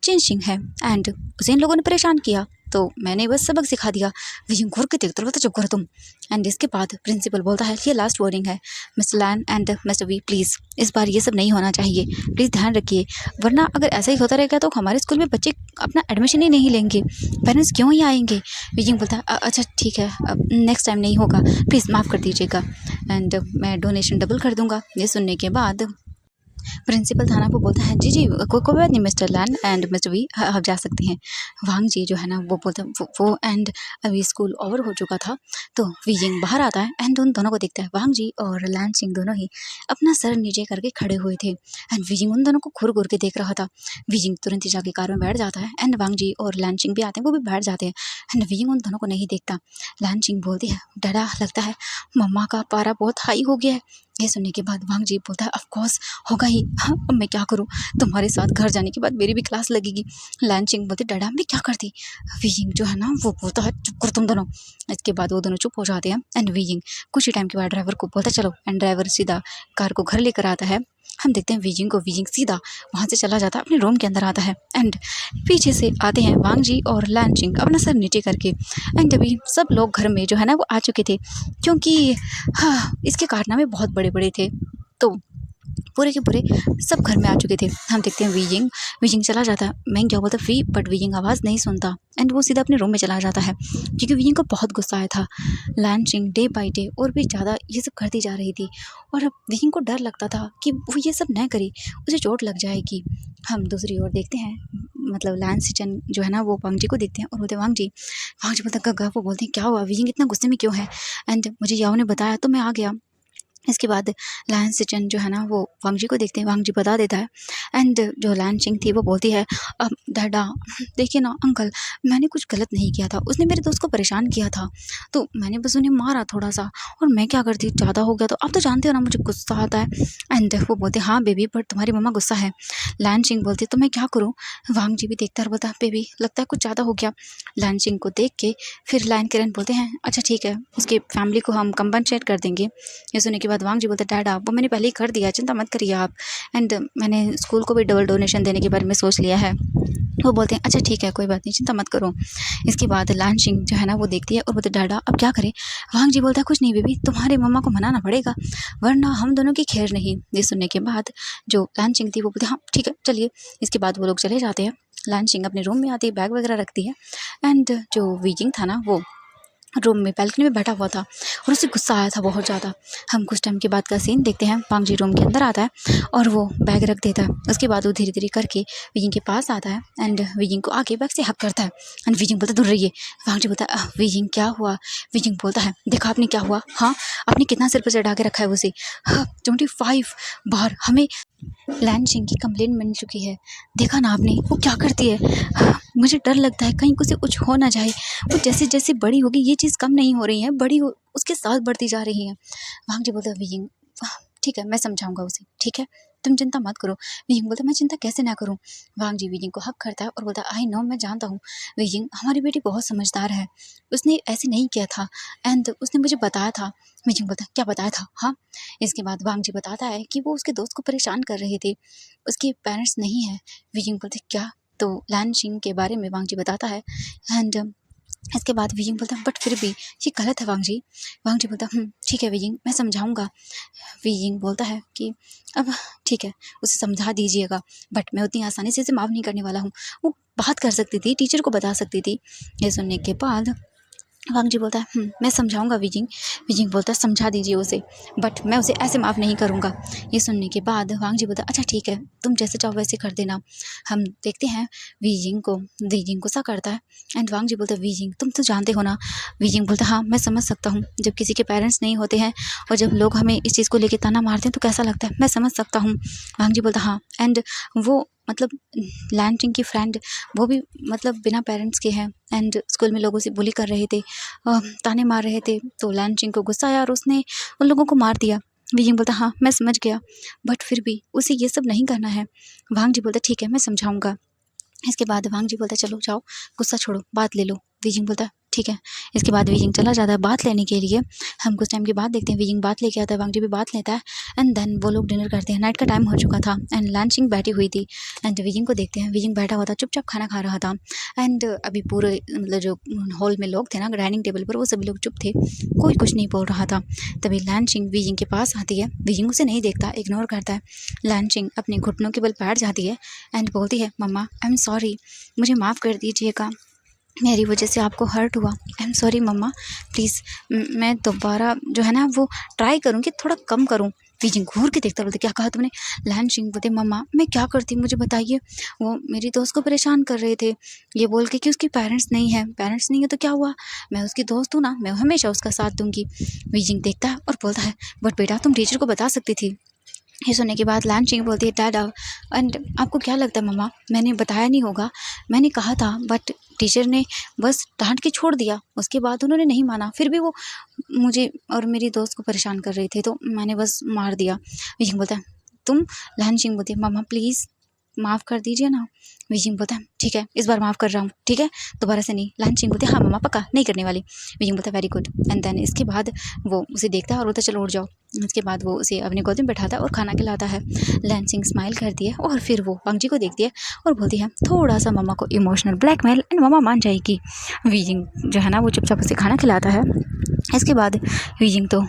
चिनशिंग है एंड उसे इन लोगों ने परेशान किया तो मैंने बस सबक सिखा दिया। विजिंग घूर के देखता बोलता चुप करो तुम। एंड इसके बाद प्रिंसिपल बोलता है ये लास्ट वार्निंग है mister Lan and mister Wei, please इस बार ये सब नहीं होना चाहिए, प्लीज़ ध्यान रखिए, वरना अगर ऐसा ही होता रहेगा तो हमारे स्कूल में बच्चे अपना एडमिशन ही नहीं लेंगे, पेरेंट्स क्यों ही आएंगे। विजिंग बोलता है अच्छा ठीक है, अब नेक्स्ट टाइम नहीं होगा, प्लीज़ माफ़ कर दीजिएगा एंड मैं डोनेशन डबल कर दूंगा। ये सुनने के बाद प्रिंसिपल थाना को बोलता है जी जी कोई बात नहीं mister Lan and mister Wei, आप जा सकते हैं। वांग जी जो है ना वो बोलता है वो एंड अभी स्कूल ओवर हो चुका था तो विजिंग बाहर आता है एंड उन दोनों को देखता है। वांग जी और लैन सिंह दोनों ही अपना सर नीचे करके खड़े हुए थे एंड विजिंग उन दोनों को घूर घूर के देख रहा था। विजिंग तुरंत ही जाके कार में बैठ जाता है एंड वांग जी और लैन सिंह भी आते हैं, वो भी बैठ जाते हैं एंड विजिंग उन दोनों को नहीं देखता। लैन सिंह बोलती है डरा लगता है मम्मा का पारा बहुत हाई हो गया है। ये सुनने के बाद वांग जी बोलता है ऑफ कोर्स होगा ही, हाँ अब मैं क्या करूँ, तुम्हारे साथ घर जाने के बाद मेरी भी क्लास लगेगी। लैन सिंह बोलते डैडा मैं क्या करती। विजिंग जो है ना वो बोलता है चुप करो तुम दोनों। इसके बाद वो दोनों चुप हो जाते हैं एंड विजिंग कुछ ही टाइम के बाद ड्राइवर को बोलता चलो एंड ड्राइवर सीधा कार को घर लेकर आता है। हम देखते हैं विजिंग को, विजिंग सीधा वहाँ से चला जाता है, अपने रूम के अंदर आता है एंड पीछे से आते हैं वांग जी और लैन सिंह अपना सर नीचे करके एंड अभी सब लोग घर में जो है ना वो आ चुके थे क्योंकि हाँ इसके कारनामे बहुत बड़े बड़े थे तो पूरे के पूरे सब घर में आ चुके थे। हम देखते हैं विजिंग विजिंग चला जाता है, मैं क्या बोलता वी बट विजिंग आवाज़ नहीं सुनता एंड वो सीधा अपने रूम में चला जाता है क्योंकि विजिंग को बहुत गुस्सा आया था। लैन सिंह डे बाय डे और भी ज़्यादा ये सब करती जा रही थी और अब विजिंग को डर लगता था कि वो ये सब न करे, उसे चोट लग जाएगी। हम दूसरी ओर देखते हैं मतलब लैन सिचन जो है ना वो वांग जी को देखते हैं और बोलते वांग जी बोलते गग्गा, वो बोलते हैं क्या हुआ विजिंग इतना गुस्से में क्यों है एंड मुझे याओ ने बताया तो मैं आ गया। इसके बाद लैन सिचन जो है ना वो वांग जी को देखते हैं, वांग जी बता देता है एंड जो लैन सिंह थी वो बोलती है अब डैडा देखिए ना अंकल मैंने कुछ गलत नहीं किया था, उसने मेरे दोस्त को परेशान किया था तो मैंने बस उन्हें मारा थोड़ा सा और मैं क्या करती, ज़्यादा हो गया तो आप तो जानते हो ना मुझे गुस्सा आता है। एंड वो बोलते हाँ बेबी बट तुम्हारी मम्मा गुस्सा है। लैन सिंह बोलती तो मैं क्या करूँ। वांग जी भी देखता है बोलता बेबी लगता है कुछ ज़्यादा हो गया। लैन सिंह को देख के फिर लैन किरण बोलते हैं अच्छा ठीक है उसकी फैमिली को हम कंपनसेट कर देंगे। ये सुनने के बाद वांग जी बोलते डैडा वो मैंने पहले ही कर दिया, चिंता मत करिए आप एंड मैंने स्कूल को भी डबल डोनेशन देने के बारे में सोच लिया है। वो बोलते हैं अच्छा ठीक है कोई बात नहीं चिंता मत करो। इसके बाद लैन सिंह जो है ना वो देखती है और बोलते डैडा अब क्या करें। वांग जी बोलता है कुछ नहीं बेबी तुम्हारे मम्मा को मनाना पड़ेगा वरना हम दोनों की खैर नहीं। ये सुनने के बाद जो लैन सिंह थी वो बोलते हाँ ठीक है चलिए। इसके बाद वो लोग चले जाते हैं। लैन सिंह अपने रूम में आती है, बैग वगैरह रखती है एंड जो विजिंग था ना वो रूम में बैल्कनी में बैठा हुआ था और उसे गुस्सा आया था बहुत ज़्यादा। हम कुछ टाइम के बाद का सीन देखते हैं, वांग जी रूम के अंदर आता है और वो बैग रख देता है। उसके बाद वो धीरे धीरे करके विजिंग के पास आता है एंड विजिंग को आके बैग से हक करता है एंड विजिंग बोलता दूर रहिए। वांग जी बोलता है विजिंग क्या हुआ। विजिंग बोलता है देखा आपने क्या हुआ, हाँ आपने कितना सिर पर चढ़ा के रखा है उसे, हाँ 25 बार हमें लैन सिंह की कंप्लेंट मिल चुकी है, देखा ना आपने वो क्या करती है। हाँ, मुझे डर लगता है कहीं उसे कुछ हो ना जाए, वो जैसे जैसे बड़ी होगी ये चीज़ कम नहीं हो रही है, बड़ी हो उसके साथ बढ़ती जा रही है। वांग जी बोलता है विजिंग ठीक है मैं समझाऊंगा उसे, ठीक है तुम चिंता मत करो। विजिंग बोलता मैं चिंता कैसे ना करूं। वांग जी विजिंग को हक करता है और बोलता आई नो मैं जानता हूँ विजिंग हमारी बेटी बहुत समझदार है, उसने ऐसे नहीं किया था एंड उसने मुझे बताया था। विजिंग बोलता क्या बताया था, हाँ। इसके बाद वांग जी बताता है कि वो उसके दोस्त को परेशान कर रहे थे, उसके पेरेंट्स नहीं है। विजिंग बोलते क्या, तो लैन सिंह के बारे में वांग जी बताता है एंड इसके बाद विजिंग बोलता है बट फिर भी ये गलत है वांग जी। वांग जी बोलता ठीक है विजिंग मैं समझाऊंगा। विजिंग बोलता है कि अब ठीक है उसे समझा दीजिएगा बट मैं उतनी आसानी से इसे माफ़ नहीं करने वाला हूँ, वो बात कर सकती थी, टीचर को बता सकती थी। ये सुनने के बाद वांग जी बोलता है मैं समझाऊंगा विजिंग। विजिंग बोलता है समझा दीजिए उसे बट मैं उसे ऐसे माफ़ नहीं करूँगा। ये सुनने के बाद वांग जी बोलता है अच्छा ठीक है तुम जैसे चाहो वैसे कर देना। हम देखते हैं विजिंग गुस्सा करता है एंड वांग जी बोलते हैं विजिंग तुम तो जानते हो ना। विजिंग बोलता है हाँ मैं समझ सकता हूँ, जब किसी के पेरेंट्स नहीं होते हैं और जब लोग हमें इस चीज़ को लेकर ताना मारते हैं तो कैसा लगता है, मैं समझ सकता हूँ। वांग जी बोलता हाँ एंड वो मतलब लैन सिंह की फ्रेंड वो भी मतलब बिना पेरेंट्स के हैं एंड स्कूल में लोगों से बुली कर रहे थे, ताने मार रहे थे, तो लैन सिंह को गुस्सा आया और उसने उन लोगों को मार दिया। विजिंग बोलता हाँ मैं समझ गया बट फिर भी उसे ये सब नहीं करना है। वांग जी बोलता ठीक है मैं समझाऊंगा। इसके बाद वांग जी बोलता चलो जाओ गुस्सा छोड़ो बात ले लो। विजिंग बोलता ठीक है। इसके बाद वीजिंग चला जाता है बात लेने के लिए। हम कुछ टाइम के बाद देखते हैं वीजिंग बात लेके आता है, वांग जी भी बात लेता है एंड देन वो लोग डिनर करते हैं। नाइट का टाइम हो चुका था एंड लंचिंग बैठी हुई थी एंड वीजिंग को देखते हैं। वीजिंग बैठा हुआ था, चुपचाप खाना खा रहा था एंड अभी पूरे मतलब जो हॉल में लोग थे ना डाइनिंग टेबल पर, वो सभी लोग चुप थे, कोई कुछ नहीं बोल रहा था। तभी लंचिंग वीजिंग के पास आती है। वीजिंग उसे नहीं देखता, इग्नोर करता है। लंचिंग अपने घुटनों के बल बैठ जाती है एंड बोलती है, मम्मा आई एम सॉरी, मुझे माफ़ कर दीजिएगा, मेरी वजह से आपको हर्ट हुआ। I am sorry mama, please मैं दोबारा जो है ना वो ट्राई करूँगी, थोड़ा कम करूँ। वीजिंग घूर के देखता, बोलते क्या कहा तुमने? लंचिंग बोलते, मम्मा मैं क्या करती मुझे बताइए, वो मेरी दोस्त को परेशान कर रहे थे ये बोल के कि उसकी पेरेंट्स नहीं है। पेरेंट्स नहीं है तो क्या हुआ, मैं उसकी दोस्त हूँ ना, मैं हमेशा उसका साथ दूंगी। वीजिंग देखता है और बोलता है, बट बेटा तुम टीचर को बता सकती थी। ये सुनने के बाद लंचिंग बोलती है, डैड एंड आपको क्या लगता है मम्मा, मैंने बताया नहीं होगा, मैंने कहा था बट टीचर ने बस डांट के छोड़ दिया, उसके बाद उन्होंने नहीं माना, फिर भी वो मुझे और मेरी दोस्त को परेशान कर रही थी तो मैंने बस मार दिया। विजिंग बोलता है तुम? लंचिंग बोलती है, मम्मा प्लीज़ माफ़ कर दीजिए ना। विजिंग बोलता है, ठीक है इस बार माफ़ कर रहा हूँ, ठीक है दोबारा से नहीं। लंचिंग बोलती है, हाँ मम्मा पक्का नहीं करने वाली। विजिंग बोलता है, वेरी गुड। एंड देन इसके बाद वो उसे देखता है और बोलता है, चलो उठ जाओ। उसके बाद वो उसे अपनी गोद में बैठाता है और खाना खिलाता है। लंचिंग स्माइल करती है और फिर वो वांग जी को देखती है और बोलती है, थोड़ा सा मम्मा को इमोशनल ब्लैकमेल एंड मम्मा मान जाएगी। विजिंग जो है ना वो चुपचाप उसे खाना खिलाता है। इसके बाद विजिंग तो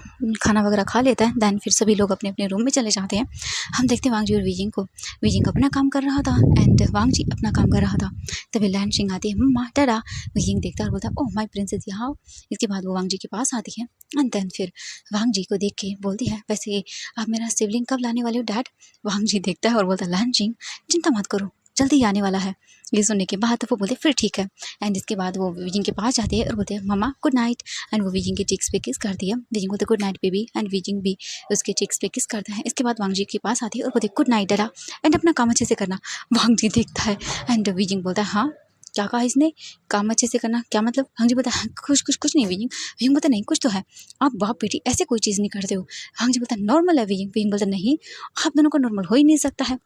खाना वगैरह खा लेता है। दैन फिर सभी लोग अपने अपने रूम में चले जाते हैं। हम देखते हैं वांग जी और विजिंग को। विजिंग अपना काम कर रहा था एंड वांग जी अपना काम कर रहा था। तभी लंचिंग आती है, मम्मा टाटा। विजिंग देखता है और बोलता है, ओह माय प्रिंसेस यहाँ आओ। इसके बाद वो वांग जी के पास आती है एंड देन फिर वांग जी को देख के बोलती है, वैसे आप मेरा सिबलिंग कब लाने वाले हो डैड? वांग जी देखता है और बोलता है, लंचिंग चिंता मत करो, जल्दी आने वाला है। ये सुनने के बाद वो बोलते फिर ठीक है। एंड इसके बाद वो विजिंग के पास जाते हैं और बोलते हैं, मम्मा गुड नाइट। एंड वो विजिंग के चिक्स पे किस करती है। विजिंग बोलते good night baby and wheezing भी उसके चिक्स पे किस करता है। इसके बाद वांग जी के पास आती है और बोलते गुड नाइट डरा एंड अपना काम अच्छे से करना। वांग जी देखता है एंड विजिंग बोलता है, हाँ क्या कहा इसने, काम अच्छे से करना क्या मतलब? वांग जी बोलता है, कुछ नहीं विजिंग। विजिंग बोलता नहीं कुछ तो है, आप बाप बेटी ऐसे कोई चीज़ नहीं करते हो। वांग जी बोलता नॉर्मल है। विजिंग बोलता नहीं, आप दोनों को नॉर्मल हो ही नहीं सकता है।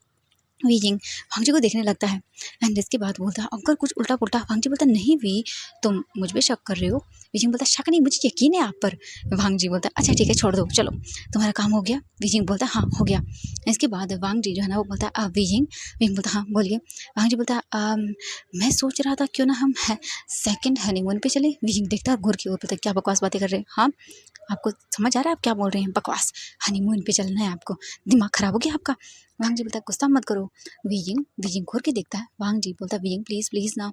विजिंग वांग जी को देखने लगता है एंड इसके बाद बोलता है, अगर कुछ उल्टा पुल्टा। वांग जी बोलता नहीं वी, तुम मुझ पे शक कर रहे हो। विजिंग बोलता शक नहीं, मुझे यकीन है आप पर। वांग जी बोलता अच्छा ठीक है छोड़ दो, चलो तुम्हारा काम हो गया। विजिंग बोलता हाँ हो गया। इसके बाद वांग जी जो है ना वो बोलता है विजिंग। विजिंग बोलता हाँ बोलिए। वांग जी बोलता मैं सोच रहा था क्यों ना हम सेकेंड हनीमून पे चले। विजिंग देखता है घूर के और बोलता क्या बकवास बातें कर रहे हैं, हाँ आपको समझ आ रहा है आप क्या बोल रहे हैं? बकवास, हनीमून पे चलना है आपको, दिमाग खराब हो गया आपका। वांग जी बोलता है गुस्सा मत करो। विजिंग घूर के देखता है। वांग जी बोलता है विजिंग प्लीज़ प्लीज़ ना।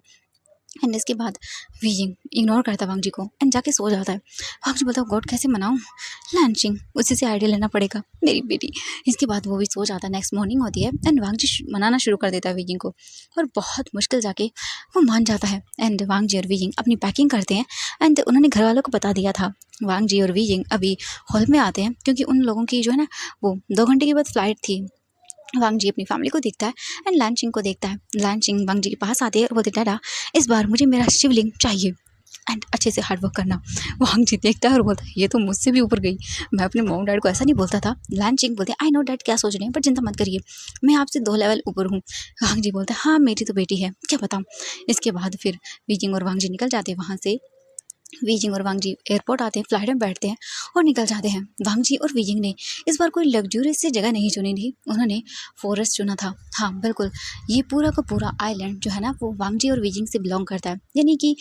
एंड इसके बाद विजिंग इग्नोर करता है वांग जी को एंड जाके सो जाता है। वांग जी बोलता है गॉड कैसे मनाऊँ लंचिंग, उसी से आइडिया लेना पड़ेगा मेरी बेटी। इसके बाद वो भी सो जाता है। नेक्स्ट मॉर्निंग होती है एंड वांग जी मनाना शुरू कर देता है विजिंग को और बहुत मुश्किल जाके वो मान जाता है। एंड वांग जी और विजिंग अपनी पैकिंग करते हैं एंड उन्होंने घर वालों को बता दिया था। वांग जी और विजिंग अभी हॉल में आते हैं क्योंकि उन लोगों की जो है ना वो 2 घंटे के बाद फ्लाइट थी। वांग जी अपनी फैमिली को देखता है एंड लंचिंग को देखता है। लंचिंग वांग जी के पास आती है और बोलते डैडा इस बार मुझे मेरा शिवलिंग चाहिए एंड अच्छे से हार्ड वर्क करना। वांग जी देखता है और बोलता है ये तो मुझसे भी ऊपर गई, मैं अपने मॉम डैड को ऐसा नहीं बोलता था। लंचिंग बोलते हैं आई नो डैड क्या सोच रहे हैं पर चिंता मत करिए, मैं आपसे 2 लेवल ऊपर हूँ। वांग जी बोलता है हाँ मेरी तो बेटी है क्या बताऊँ। इसके बाद फिर विजिंग और वांग जी निकल जाते हैं वहाँ से। विजिंग और वांग जी एयरपोर्ट आते हैं, फ्लाइट में बैठते हैं और निकल जाते हैं। वांग जी और विजिंग ने इस बार कोई लग्जूरियस सी जगह नहीं चुनी थी, उन्होंने फॉरेस्ट चुना था। हाँ बिल्कुल, ये पूरा का पूरा आइलैंड जो है ना वो वांग जी और विजिंग से बिलोंग करता है, यानी कि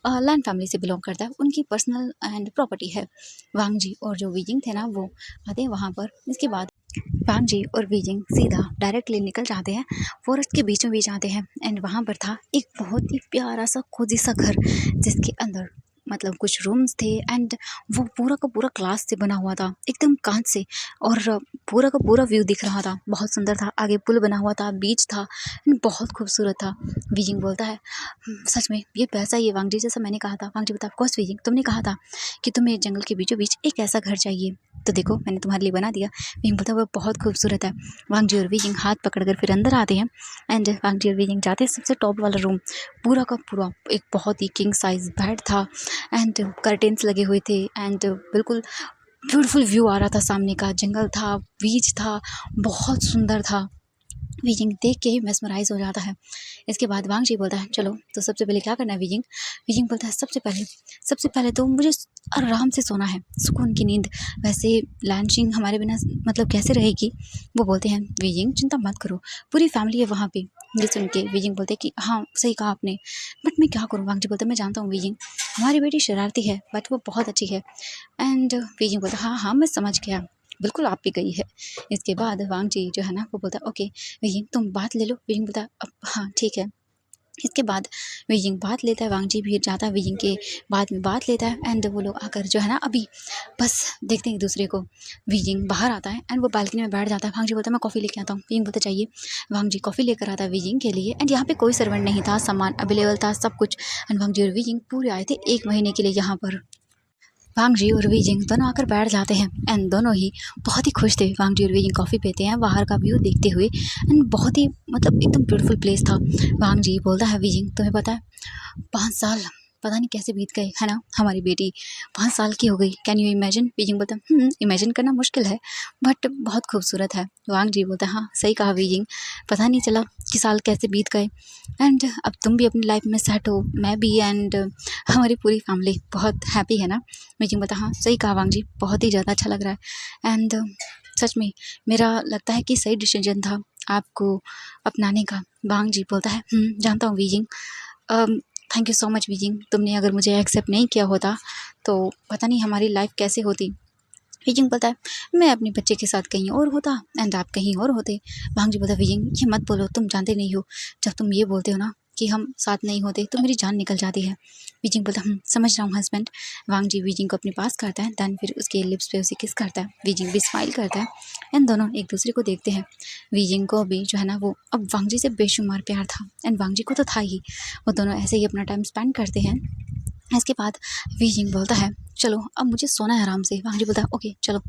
लैंड फैमिली से बिलोंग करता है, उनकी पर्सनल एंड प्रॉपर्टी है। वांग जी और जो विजिंग थे ना वो आते हैं वहाँ पर। इसके बाद वांग जी और विजिंग सीधा डायरेक्टली निकल जाते हैं, फॉरेस्ट के बीचों बीच आते हैं एंड वहाँ पर था एक बहुत ही प्यारा सा कोजी सा घर जिसके अंदर मतलब कुछ रूम्स थे एंड वो पूरा का पूरा ग्लास से बना हुआ था, एकदम कांच से, और पूरा का पूरा व्यू दिख रहा था, बहुत सुंदर था। आगे पुल बना हुआ था, बीच था एंड बहुत खूबसूरत था। विजिंग बोलता है सच में ये वैसा ही है वांग जी जैसा मैंने कहा था। वांग जी बोलता है ऑफ कोर्स विजिंग, तुमने कहा था कि तुम्हें जंगल के बीचों बीच एक ऐसा घर चाहिए, तो देखो मैंने तुम्हारे लिए बना दिया। विजिंग बोलता है वो बहुत खूबसूरत है। वांग जी और विजिंग हाथ पकड़कर फिर अंदर आते हैं एंड वांग जी और विजिंग जाते हैं सबसे टॉप वाला रूम। पूरा का पूरा एक बहुत ही किंग साइज बेड था एंड कर्टेन्स लगे हुए थे एंड बिल्कुल ब्यूटीफुल व्यू आ रहा था सामने का, जंगल था, बीच था, बहुत सुंदर था। वीजिंग देख के ही मेस्मराइज हो जाता है। इसके बाद वांग जी बोलता है चलो तो सबसे पहले क्या करना है वीजिंग। वीजिंग बोलता है सबसे पहले तो मुझे आराम से सोना है, सुकून की नींद। वैसे लैंचिंग हमारे बिना मतलब कैसे रहेगी। वो बोलते हैं वीजिंग चिंता मत करो, पूरी फैमिली है वहाँ पे। ये सुन के वीजिंग बोलते हैं कि हाँ सही कहा आपने, बट मैं क्या करूँ। वांग जी बोलते हैं मैं जानता हूँ वीजिंग, हमारी बेटी शरारती है बट वो बहुत अच्छी है। एंड वीजिंग बोलता है हाँ हाँ मैं समझ गया, बिल्कुल आप पे गई है। इसके बाद वांग जी जो है ना वो बोलता है ओके विजिंग तुम बात ले लो। विजिंग बोलता है अब हाँ ठीक है। इसके बाद विजिंग बात लेता है, वांग जी भी जाता है विजिंग के बाद में बात लेता है। एंड वो लोग आकर जो है ना अभी बस देखते हैं एक दूसरे को। विजिंग बाहर आता है एंड वो बालकनी में बैठ जाता है। वांग जी बोलता है मैं कॉफ़ी लेके आता हूँ। विजिंग बोलता चाहिए। वांग जी कॉफ़ी लेकर आता है विजिंग के लिए। एंड यहाँ पे कोई सर्वेंट नहीं था, सामान अवेलेबल था सब कुछ। एंड वांग जी और विजिंग पूरे आए थे 1 महीने के लिए यहाँ पर। वांग जी और वीजिंग दोनों आकर बैठ जाते हैं एंड दोनों ही बहुत ही खुश थे। वांग जी और वीजिंग कॉफ़ी पीते हैं बाहर का व्यू देखते हुए। एंड बहुत ही मतलब एकदम ब्यूटीफुल प्लेस था। वांग जी बोलता है वीजिंग तुम्हें पता है 5 साल पता नहीं कैसे बीत गए है ना, हमारी बेटी 5 साल की हो गई। Can you imagine. बीजिंग बोलता है इमेजिन करना मुश्किल है बट बहुत खूबसूरत है। वांग जी बोलता है हाँ सही कहा बीजिंग, पता नहीं चला कि साल कैसे बीत गए। एंड अब तुम भी अपनी लाइफ में सेट हो, मैं भी, एंड हमारी पूरी फैमिली बहुत हैप्पी है ना। बीजिंग बोलता है हाँ सही कहा वांग जी, बहुत ही ज़्यादा अच्छा लग रहा है। एंड सच में मेरा लगता है कि सही डिसीजन था आपको अपनाने का। वांग जी बोलता है जानता हूँ Beijing, thank you so much Beijing, तुमने अगर मुझे एक्सेप्ट नहीं किया होता तो पता नहीं हमारी लाइफ कैसे होती। बीजिंग बोलता है मैं अपने बच्चे के साथ कहीं और होता एंड आप कहीं और होते। वांग जी बोलता है बीजिंग ये मत बोलो, तुम जानते नहीं हो जब तुम ये बोलते हो ना कि हम साथ नहीं होते तो मेरी जान निकल जाती है। बीजिंग बोलता है समझ रहा हूँ हस्बैंड। वांग जी बीजिंग को अपने पास करता है, दैन फिर उसके लिप्स पे उसे किस करता है। बीजिंग भी स्माइल करता है एंड दोनों एक दूसरे को देखते हैं। बीजिंग को भी जो है ना वो अब वांग जी से बेशुमार प्यार था एंड वांग जी को तो था ही। वो दोनों ऐसे ही अपना टाइम स्पेंड करते हैं। इसके बाद वीजिंग बोलता है चलो अब मुझे सोना है आराम से। वांग जी बोलता है ओके चलो।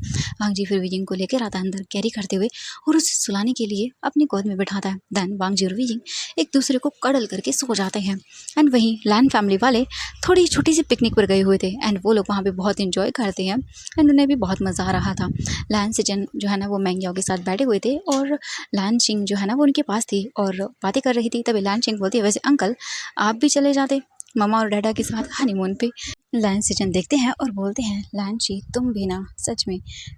वांग जी फिर वीजिंग को लेकर आता है अंदर कैरी करते हुए और उसे सुलाने के लिए अपनी गोद में बिठाता है। दैन वांग जी और वीजिंग एक दूसरे को कडल करके सो जाते हैं। एंड वहीं लैन फैमिली वाले थोड़ी छोटी सी पिकनिक पर गए हुए थे एंड वो लोग वहाँ पे बहुत इंजॉय करते हैं एंड उन्हें भी बहुत मज़ा आ रहा था। लैन सिजन जो है ना वो मैंग्याओ के साथ बैठे हुए थे और लैन सिंह जो है ना वो उनके पास थी और बातें कर रही थी। तभी लैन सिंह बोलती है वैसे अंकल आप भी चले जाते ममा और डैडा के साथ हनीमून पे। लैन सिजन देखते हैं और बोलते हैं लैंची तुम भी ना सच में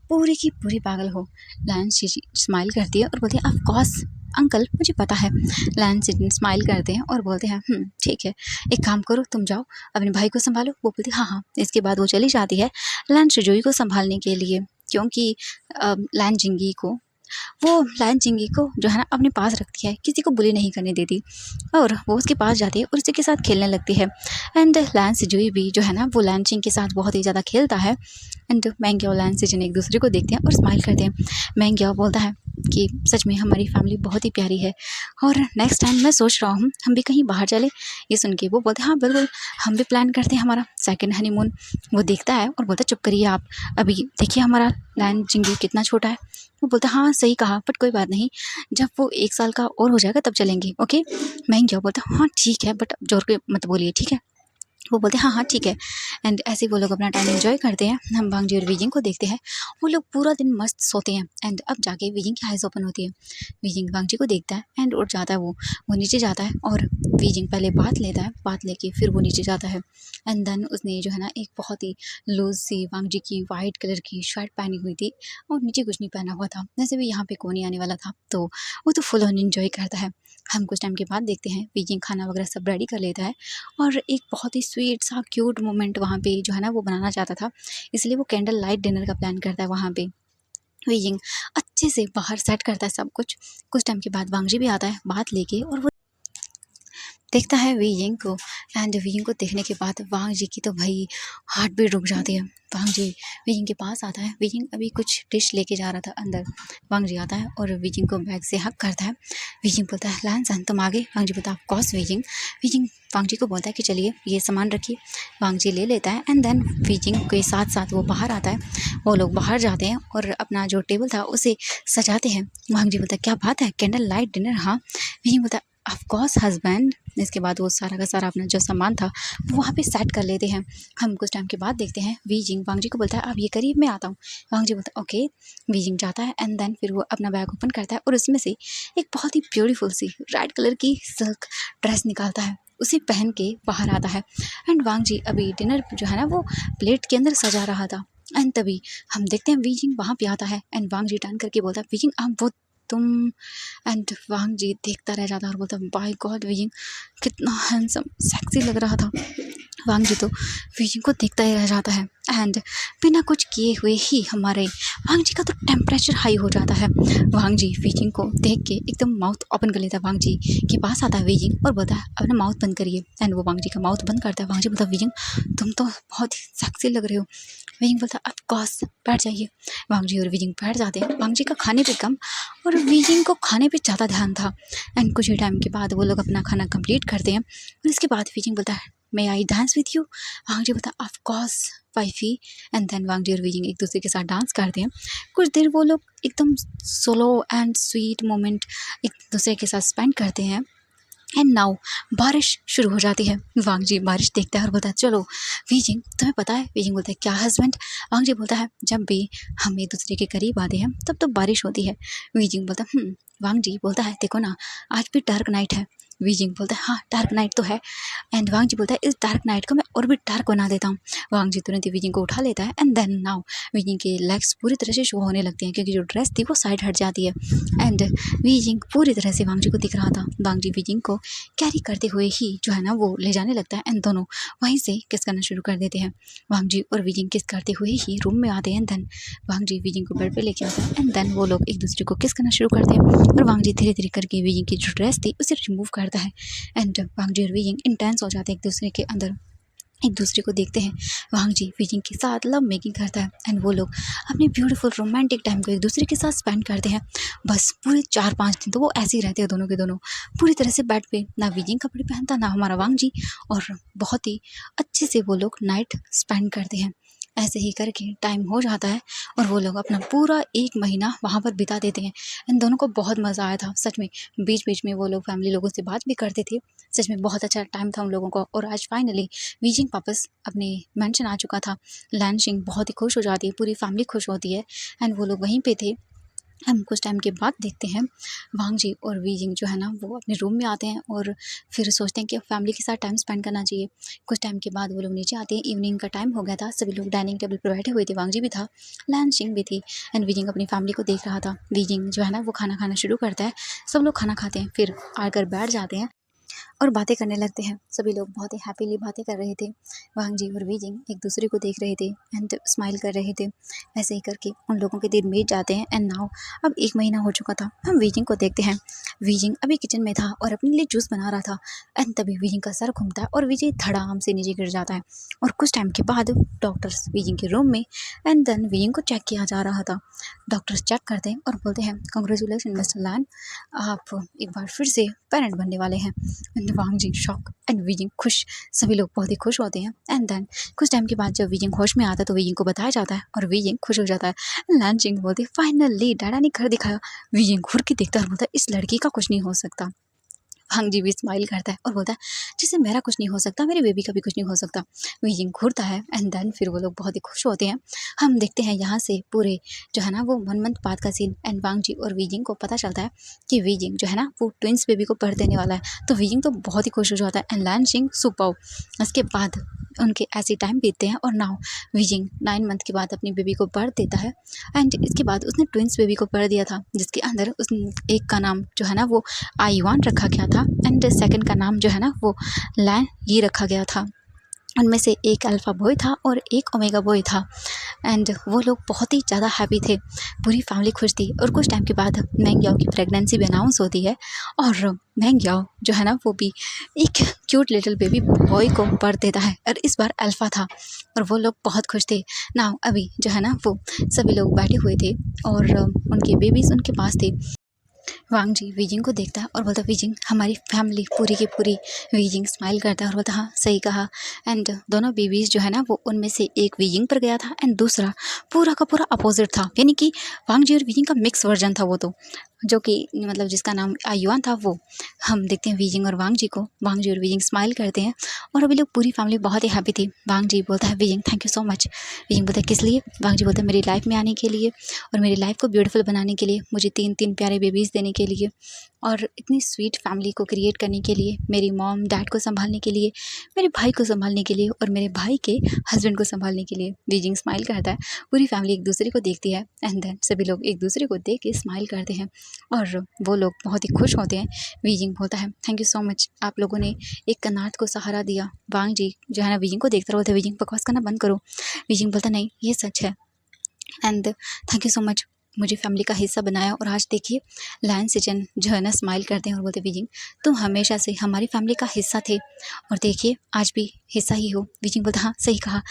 पूरी की पूरी पागल हो। लैंची स्माइल करती है और बोलती है ऑफ कोर्स अंकल मुझे पता है। लैन सिजन स्माइल करते हैं और बोलते हैं ठीक है एक काम करो तुम जाओ अपने भाई को संभालो। वो बोलती है हाँ हाँ। इसके बाद वो चली जाती है लैन शिजोई को संभालने के लिए, क्योंकि लैन जिंगी को वो लायन चिंगी को जो है ना अपने पास रखती है, किसी को बुली नहीं करने देती और वो उसके पास जाती है और उसी के साथ खेलने लगती है। एंड लैन सिजुई भी जो है ना वो लैन चिंग के साथ बहुत ही ज़्यादा खेलता है। एंड मैंग्या और लैन सिजन एक दूसरे को देखते हैं और स्माइल करते हैं। मैंग्या बोलता है कि सच में हमारी फैमिली बहुत ही प्यारी है और नेक्स्ट टाइम मैं सोच रहा हूँ हम भी कहीं बाहर चले। ये सुन के वो बोलते हैं हाँ बिल्कुल हम भी प्लान करते हैं हमारा सेकंड हनीमून। वो देखता है और बोलता है चुप करिए आप, अभी देखिए हमारा लैन चिंगी कितना छोटा है। वो बोलता हाँ सही कहा बट कोई बात नहीं, जब वो 1 साल का और हो जाएगा तब चलेंगे ओके। मैं क्या बोलता हाँ ठीक है बट जोर के मत बोलिए ठीक है। वो बोलते हैं हाँ हाँ ठीक है। एंड ऐसे वो लोग अपना टाइम एंजॉय करते हैं। हम वांग जी और वीजिंग को देखते हैं, वो लोग पूरा दिन मस्त सोते हैं। एंड अब जाके वीजिंग की आइज़ ओपन होती है। वीजिंग वांग जी को देखता है एंड उठ जाता है। वो नीचे जाता है और वीजिंग पहले बात लेता है, बात लेके फिर वो नीचे जाता है। एंड देन उसने जो है ना एक बहुत ही लूज सी वांग जी की वाइट कलर की शर्ट पहनी हुई थी और नीचे कुछ नहीं पहना हुआ था। वैसे भी यहाँ पे कोनी आने वाला था तो वो तो फुल ऑन इन्जॉय करता है। हम कुछ टाइम के बाद देखते हैं वीजिंग खाना वगैरह सब रेडी कर लेता है और एक बहुत ही स्वीट सा क्यूट मोमेंट वहाँ पे जो है ना वो बनाना चाहता था, इसलिए वो कैंडल लाइट डिनर का प्लान करता है। वहाँ पे वीजिंग अच्छे से बाहर सेट करता है सब कुछ। कुछ टाइम के बाद वांग जी भी आता है बात लेके और वो देखता है वीयिंग को। एंड वीयिंग को देखने के बाद वांग जी की तो भाई हार्ट बीट रुक जाती है। वांग जी वीयिंग के पास आता है। वीयिंग अभी कुछ डिश लेके जा रहा था अंदर। वांग जी आता है और वीयिंग को बैग से हक करता है। वीयिंग बोलता है लैन सन तुम आगे। वांग जी बोलता है ऑफ कोर्स वीयिंग। वीयिंग वांग जी को बोलता है कि चलिए ये सामान रखिए। वांग जी ले लेता है एंड देन वीयिंग के साथ साथ वो बाहर आता है। वो लोग बाहर जाते हैं और अपना जो टेबल था उसे सजाते हैं। वांग जी बोलता है क्या बात है कैंडल लाइट डिनर। हाँ। वीयिंग बोलता है ऑफ कोर्स हस्बैंड। इसके बाद वो सारा का सारा अपना जो सामान था वो वहाँ पे सेट कर लेते हैं। हम कुछ टाइम के बाद देखते हैं वीजिंग वांग जी को बोलता है आप ये करिए मैं आता हूँ। वांग जी बोलता है ओके। वीजिंग जाता है एंड देन फिर वो अपना बैग ओपन करता है और उसमें से एक बहुत ही ब्यूटीफुल सी रेड कलर की सिल्क ड्रेस निकालता है, उसे पहन के बाहर आता है। एंड वांग जी अभी डिनर जो है ना वो प्लेट के अंदर सजा रहा था एंड तभी हम देखते हैं वीजिंग वहाँ पे आता है एंड वांग जी टर्न करके बोलता है वीजिंग आप वो तुम। एंड वांग जी देखता रह जाता है और बोलता बाय गॉड वीजिंग कितना हैंडसम सेक्सी लग रहा था। वांग जी तो वीजिंग को देखता ही रह जाता है एंड बिना कुछ किए हुए ही हमारे वांग जी का तो टेम्परेचर हाई हो जाता है। वांग जी वीजिंग को देख के एकदम माउथ ओपन कर लेता है। वांग जी के पास आता है वीजिंग और बोलता है अपना माउथ बंद करिए एंड वो वांग जी का माउथ बंद करता है। वांग जी बोलता है वीजिंग तुम तो बहुत ही सेक्सी लग रहे हो। वीजिंग बोलता है ऑफ कोर्स बैठ जाइए। वांग जी और वीजिंग बैठ जाते हैं। वांग जी का खाने पे कम और वीजिंग को खाने पे ज़्यादा ध्यान था एंड कुछ ही टाइम के बाद वो लोग अपना खाना कंप्लीट करते हैं और इसके बाद वीजिंग बोलता है may I dance with you. Wang जी बोलता है of course wifey. And then Wang जी और वीजिंग एक दूसरे के साथ डांस करते हैं। कुछ देर वो लोग एकदम सोलो एंड स्वीट मोमेंट एक दूसरे के साथ स्पेंड करते हैं एंड नाउ बारिश शुरू हो जाती है। वांग जी बारिश देखता है और बोलता है चलो वीजिंग तुम्हें पता है। वीजिंग बोलता है क्या हस्बैंड। वांग जी बोलता है जब भी हम एक दूसरे के करीब आते हैं तब तो बारिश होती है। वीजिंग बोलता है वांग जी बोलता है देखो ना आज भी डार्क नाइट है। वीजिंग बोलता है हाँ डार्क नाइट तो है। एंड वांग जी बोलता है इस डार्क नाइट को मैं और भी डार्क बना देता हूँ। वांग जी तुरंत ही वीजिंग को उठा लेता है एंड देन नाउ वीजिंग के लेग्स पूरी तरह से शो होने लगते हैं क्योंकि जो ड्रेस थी वो साइड हट जाती है एंड वीजिंग पूरी तरह से वांग जी को दिख रहा था। वांग जी वीजिंग को कैरी करते हुए ही जो है ना वो ले जाने लगता है एंड दोनों वहीं से किस करना शुरू कर देते हैं। वांग जी और वीजिंग किस करते हुए ही रूम में आते हैं। देन वांग जी वीजिंग को बेड पे लेके आता है एंड देन वो लोग एक दूसरे को किस करना शुरू करते हैं और वांग जी धीरे धीरे करके वीजिंग की जो ड्रेस थी उसे रिमूव करता है एंड वांग जी और वीजिंग इंटेंस हो जाते हैं एक दूसरे के अंदर, एक दूसरे को देखते हैं। वांग जी वीजिंग के साथ लव मेकिंग करता है एंड वो लोग अपने ब्यूटीफुल रोमांटिक टाइम को एक दूसरे के साथ स्पेंड करते हैं। बस पूरे 4-5 दिन तो वो ऐसे ही रहते हैं दोनों के दोनों पूरी तरह से बेड पे, ना वीजिंग कपड़े पहनता ना हमारा वांग जी, और बहुत ही अच्छे से वो लोग नाइट स्पेंड करते हैं। ऐसे ही करके टाइम हो जाता है और वो लोग अपना पूरा 1 महीना वहाँ पर बिता देते हैं। इन दोनों को बहुत मज़ा आया था सच में। बीच बीच में वो लोग फैमिली लोगों से बात भी करते थे। सच में बहुत अच्छा टाइम था उन लोगों को। और आज फाइनली वीजिंग वापस अपने मेंशन आ चुका था। लैनशिंग बहुत ही खुश हो जाती है, पूरी फैमिली खुश होती है एंड वो लोग वहीं पे थे। हम कुछ टाइम के बाद देखते हैं वांग जी और वीजिंग जो है ना वो अपने रूम में आते हैं और फिर सोचते हैं कि फैमिली के साथ टाइम स्पेंड करना चाहिए। कुछ टाइम के बाद वो लोग नीचे आते हैं। इवनिंग का टाइम हो गया था, सभी लोग डाइनिंग टेबल पर बैठे हुए थे। वांग जी भी था, लैनशिंग भी थी एंड वीजिंग अपनी फैमिली को देख रहा था। वीजिंग जो है ना वो खाना खाना शुरू करता है। सब लोग खाना खाते हैं, फिर आकर बैठ जाते हैं और बातें करने लगते हैं। सभी लोग बहुत ही हैप्पीली बातें कर रहे थे। वांग जी और वीजिंग एक दूसरे को देख रहे थे एंड स्माइल कर रहे थे। ऐसे ही करके उन लोगों के दिन बीत जाते हैं एंड नाउ अब 1 महीना हो चुका था। हम वीजिंग को देखते हैं। वीजिंग अभी किचन में था और अपने लिए जूस बना रहा था एंड तभी वीजिंग का सर घूमता है और विजय धड़ाम से नीचे गिर जाता है। और कुछ टाइम के बाद डॉक्टर्स वीजिंग के रूम में एंड देन वीजिंग को चेक किया जा रहा था। डॉक्टर्स चेक करते हैं और बोलते हैं कंग्रेचुलेसन मिस्टर लैन, आप एक बार फिर से पेरेंट बनने वाले हैं। And Wang Ji shock and Weijing खुश। सभी लोग बहुत ही खुश होते हैं एंड देन कुछ टाइम के बाद जब वीजिंग होश में आता है तो वीजिंग को बताया जाता है और वीजिंग खुश हो जाता है। लैनचिंग बोलती फाइनली डैडा ने घर दिखाया। वीजिंग घूर के देखता है और बोलता है इस लड़की का कुछ नहीं हो सकता। वांग जी भी स्माइल करता है और बोलता है जैसे मेरा कुछ नहीं हो सकता मेरी बेबी का भी कुछ नहीं हो सकता। वीजिंग घूरता है एंड देन फिर वो लोग बहुत ही खुश होते हैं। हम देखते हैं यहाँ से पूरे जो है ना वो 1 मंथ बाद का सीन एंड वांग जी और वीजिंग को पता चलता है कि वीजिंग जो है ना वो ट्विंस बेबी को बर्थ देने वाला है। तो वीजिंग तो बहुत ही खुश हो जाता है एंड लैनशिंग सुपर। इसके बाद उनके ऐसे टाइम बीतते हैं और नाउ वीजिंग 9 मंथ के बाद अपनी बेबी को बर्थ देता है एंड इसके बाद उसने ट्विंस बेबी को बर्थ दिया था जिसके अंदर उसने एक का नाम जो है ना वो आईवान रखा गया था एंड सेकंड का नाम जो है ना वो लैन ये रखा गया था। उनमें से एक अल्फ़ा बॉय था और एक ओमेगा बॉय था एंड वो लोग बहुत ही ज़्यादा हैप्पी थे। पूरी फैमिली खुश थी। और कुछ टाइम के बाद मैंग याओ की प्रेगनेंसी भी अनाउंस होती है और मैंग याओ जो है ना वो भी एक क्यूट लिटिल बेबी बॉय को बर्थ देता है और इस बार अल्फ़ा था और वो लोग बहुत खुश थे। ना अभी जो है ना वो सभी लोग बैठे हुए थे और उनके बेबीज़ उनके पास थे। वांग जी वीजिंग को देखता है और बोलता है वीजिंग हमारी फैमिली पूरी की पूरी। वीजिंग स्माइल करता है और बोलता हाँ सही कहा। एंड दोनों बेबीज़ जो है ना वो उनमें से एक वीजिंग पर गया था एंड दूसरा पूरा का पूरा अपोजिट था, यानी कि वांग जी और वीजिंग का मिक्स वर्जन था वो तो। जो कि मतलब जिसका नाम आयुआन था, वो हम देखते हैं वीजिंग और वांग जी को। वांग जी और वीजिंग स्माइल करते हैं और अभी लोग पूरी फैमिली बहुत ही हैप्पी थी। वांग जी बोलता है wheezing thank you so much. Wheezing बोलता है किस लिए? वांग जी बोलता है मेरी लाइफ में आने के लिए और मेरी लाइफ को ब्यूटीफुल बनाने के लिए, मुझे 3 प्यारे बेबीज़ देने के लिए और इतनी स्वीट फैमिली को क्रिएट करने के लिए, मेरी मॉम डैड को संभालने के लिए, मेरे भाई को संभालने के लिए और मेरे भाई के हस्बैंड को संभालने के लिए। वीजिंग स्माइल करता है। पूरी फैमिली एक दूसरे को देखती है एंड देन सभी लोग एक दूसरे को देख के स्माइल करते हैं और वो लोग बहुत ही खुश होते हैं। वीजिंग बोलता है थैंक यू सो मच, आप लोगों ने एक अनाथ को सहारा दिया। वांग जी जो है ना वीजिंग को देखते बोलते वीजिंग बकवास करना बंद करो। वीजिंग बोलता नहीं ये सच है and thank you so much, मुझे फैमिली का हिस्सा बनाया। और आज देखिए लायन सिजन जो है ना स्माइल करते हैं और बोलते वीजिंग तुम हमेशा से हमारी फैमिली का हिस्सा थे और देखिए आज भी हिस्सा ही हो। वीजिंग बोलता हाँ सही कहा।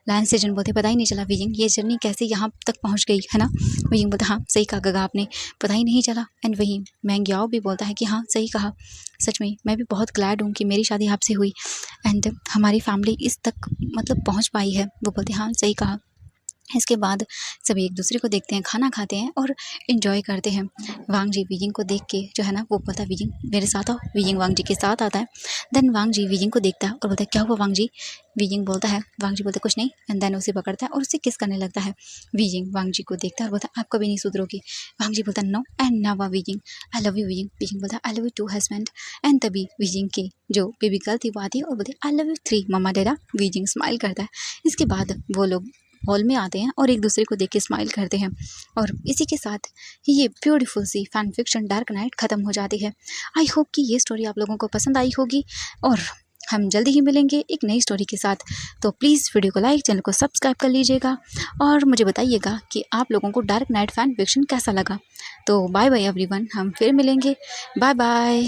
लायन सिजन बोलते पता ही नहीं चला वीजिंग ये जर्नी कैसे यहाँ तक पहुँच गई है ना। वीजिंग बोलता हाँ सही कहा गगा आपने, पता ही नहीं चला। एंड वहीं मैंग्याओ भी बोलता है कि हाँ सही कहा, सच में मैं भी बहुत ग्लैड हूँ कि मेरी शादी आपसे हुई एंड हमारी फैमिली इस तक मतलब पहुँच पाई है। वो बोलते हाँ सही कहा। इसके बाद सभी एक दूसरे को देखते हैं, खाना खाते हैं और इन्जॉय करते हैं। वांग जी वीजिंग को देख के जो है ना वो बोलता है वीजिंग मेरे साथ आओ। वीजिंग वांग जी के साथ आता है। देन वांग जी वीजिंग को देखता है और बोलता है क्या हुआ वांग जी? वीजिंग बोलता है वांग जी बोलता है कुछ नहीं एंड देन उसे पकड़ता है और उसे किस करने लगता है। वीजिंग वांग जी को देखता है और बोलता है आप कभी नहीं सुधरोगी। वांग जी बोलता है नो एंड नावा Weijing I love you Weijing. Weijing बोलता है I love you too husband. And तभी वीजिंग की जो बेबी गर्ल थी वो आती है और बोलती है I love you 3 mama dada. वीजिंग स्माइल करता है। इसके बाद वो लोग हॉल में आते हैं और एक दूसरे को देख के स्माइल करते हैं और इसी के साथ ये ब्यूटीफुल सी फैन फिक्शन डार्क नाइट ख़त्म हो जाती है। आई होप कि ये स्टोरी आप लोगों को पसंद आई होगी और हम जल्दी ही मिलेंगे एक नई स्टोरी के साथ। तो प्लीज़ वीडियो को लाइक, चैनल को सब्सक्राइब कर लीजिएगा और मुझे बताइएगा कि आप लोगों को डार्क नाइट फैन फिक्शन कैसा लगा। तो बाय बाय एवरीवन, हम फिर मिलेंगे। Bye bye.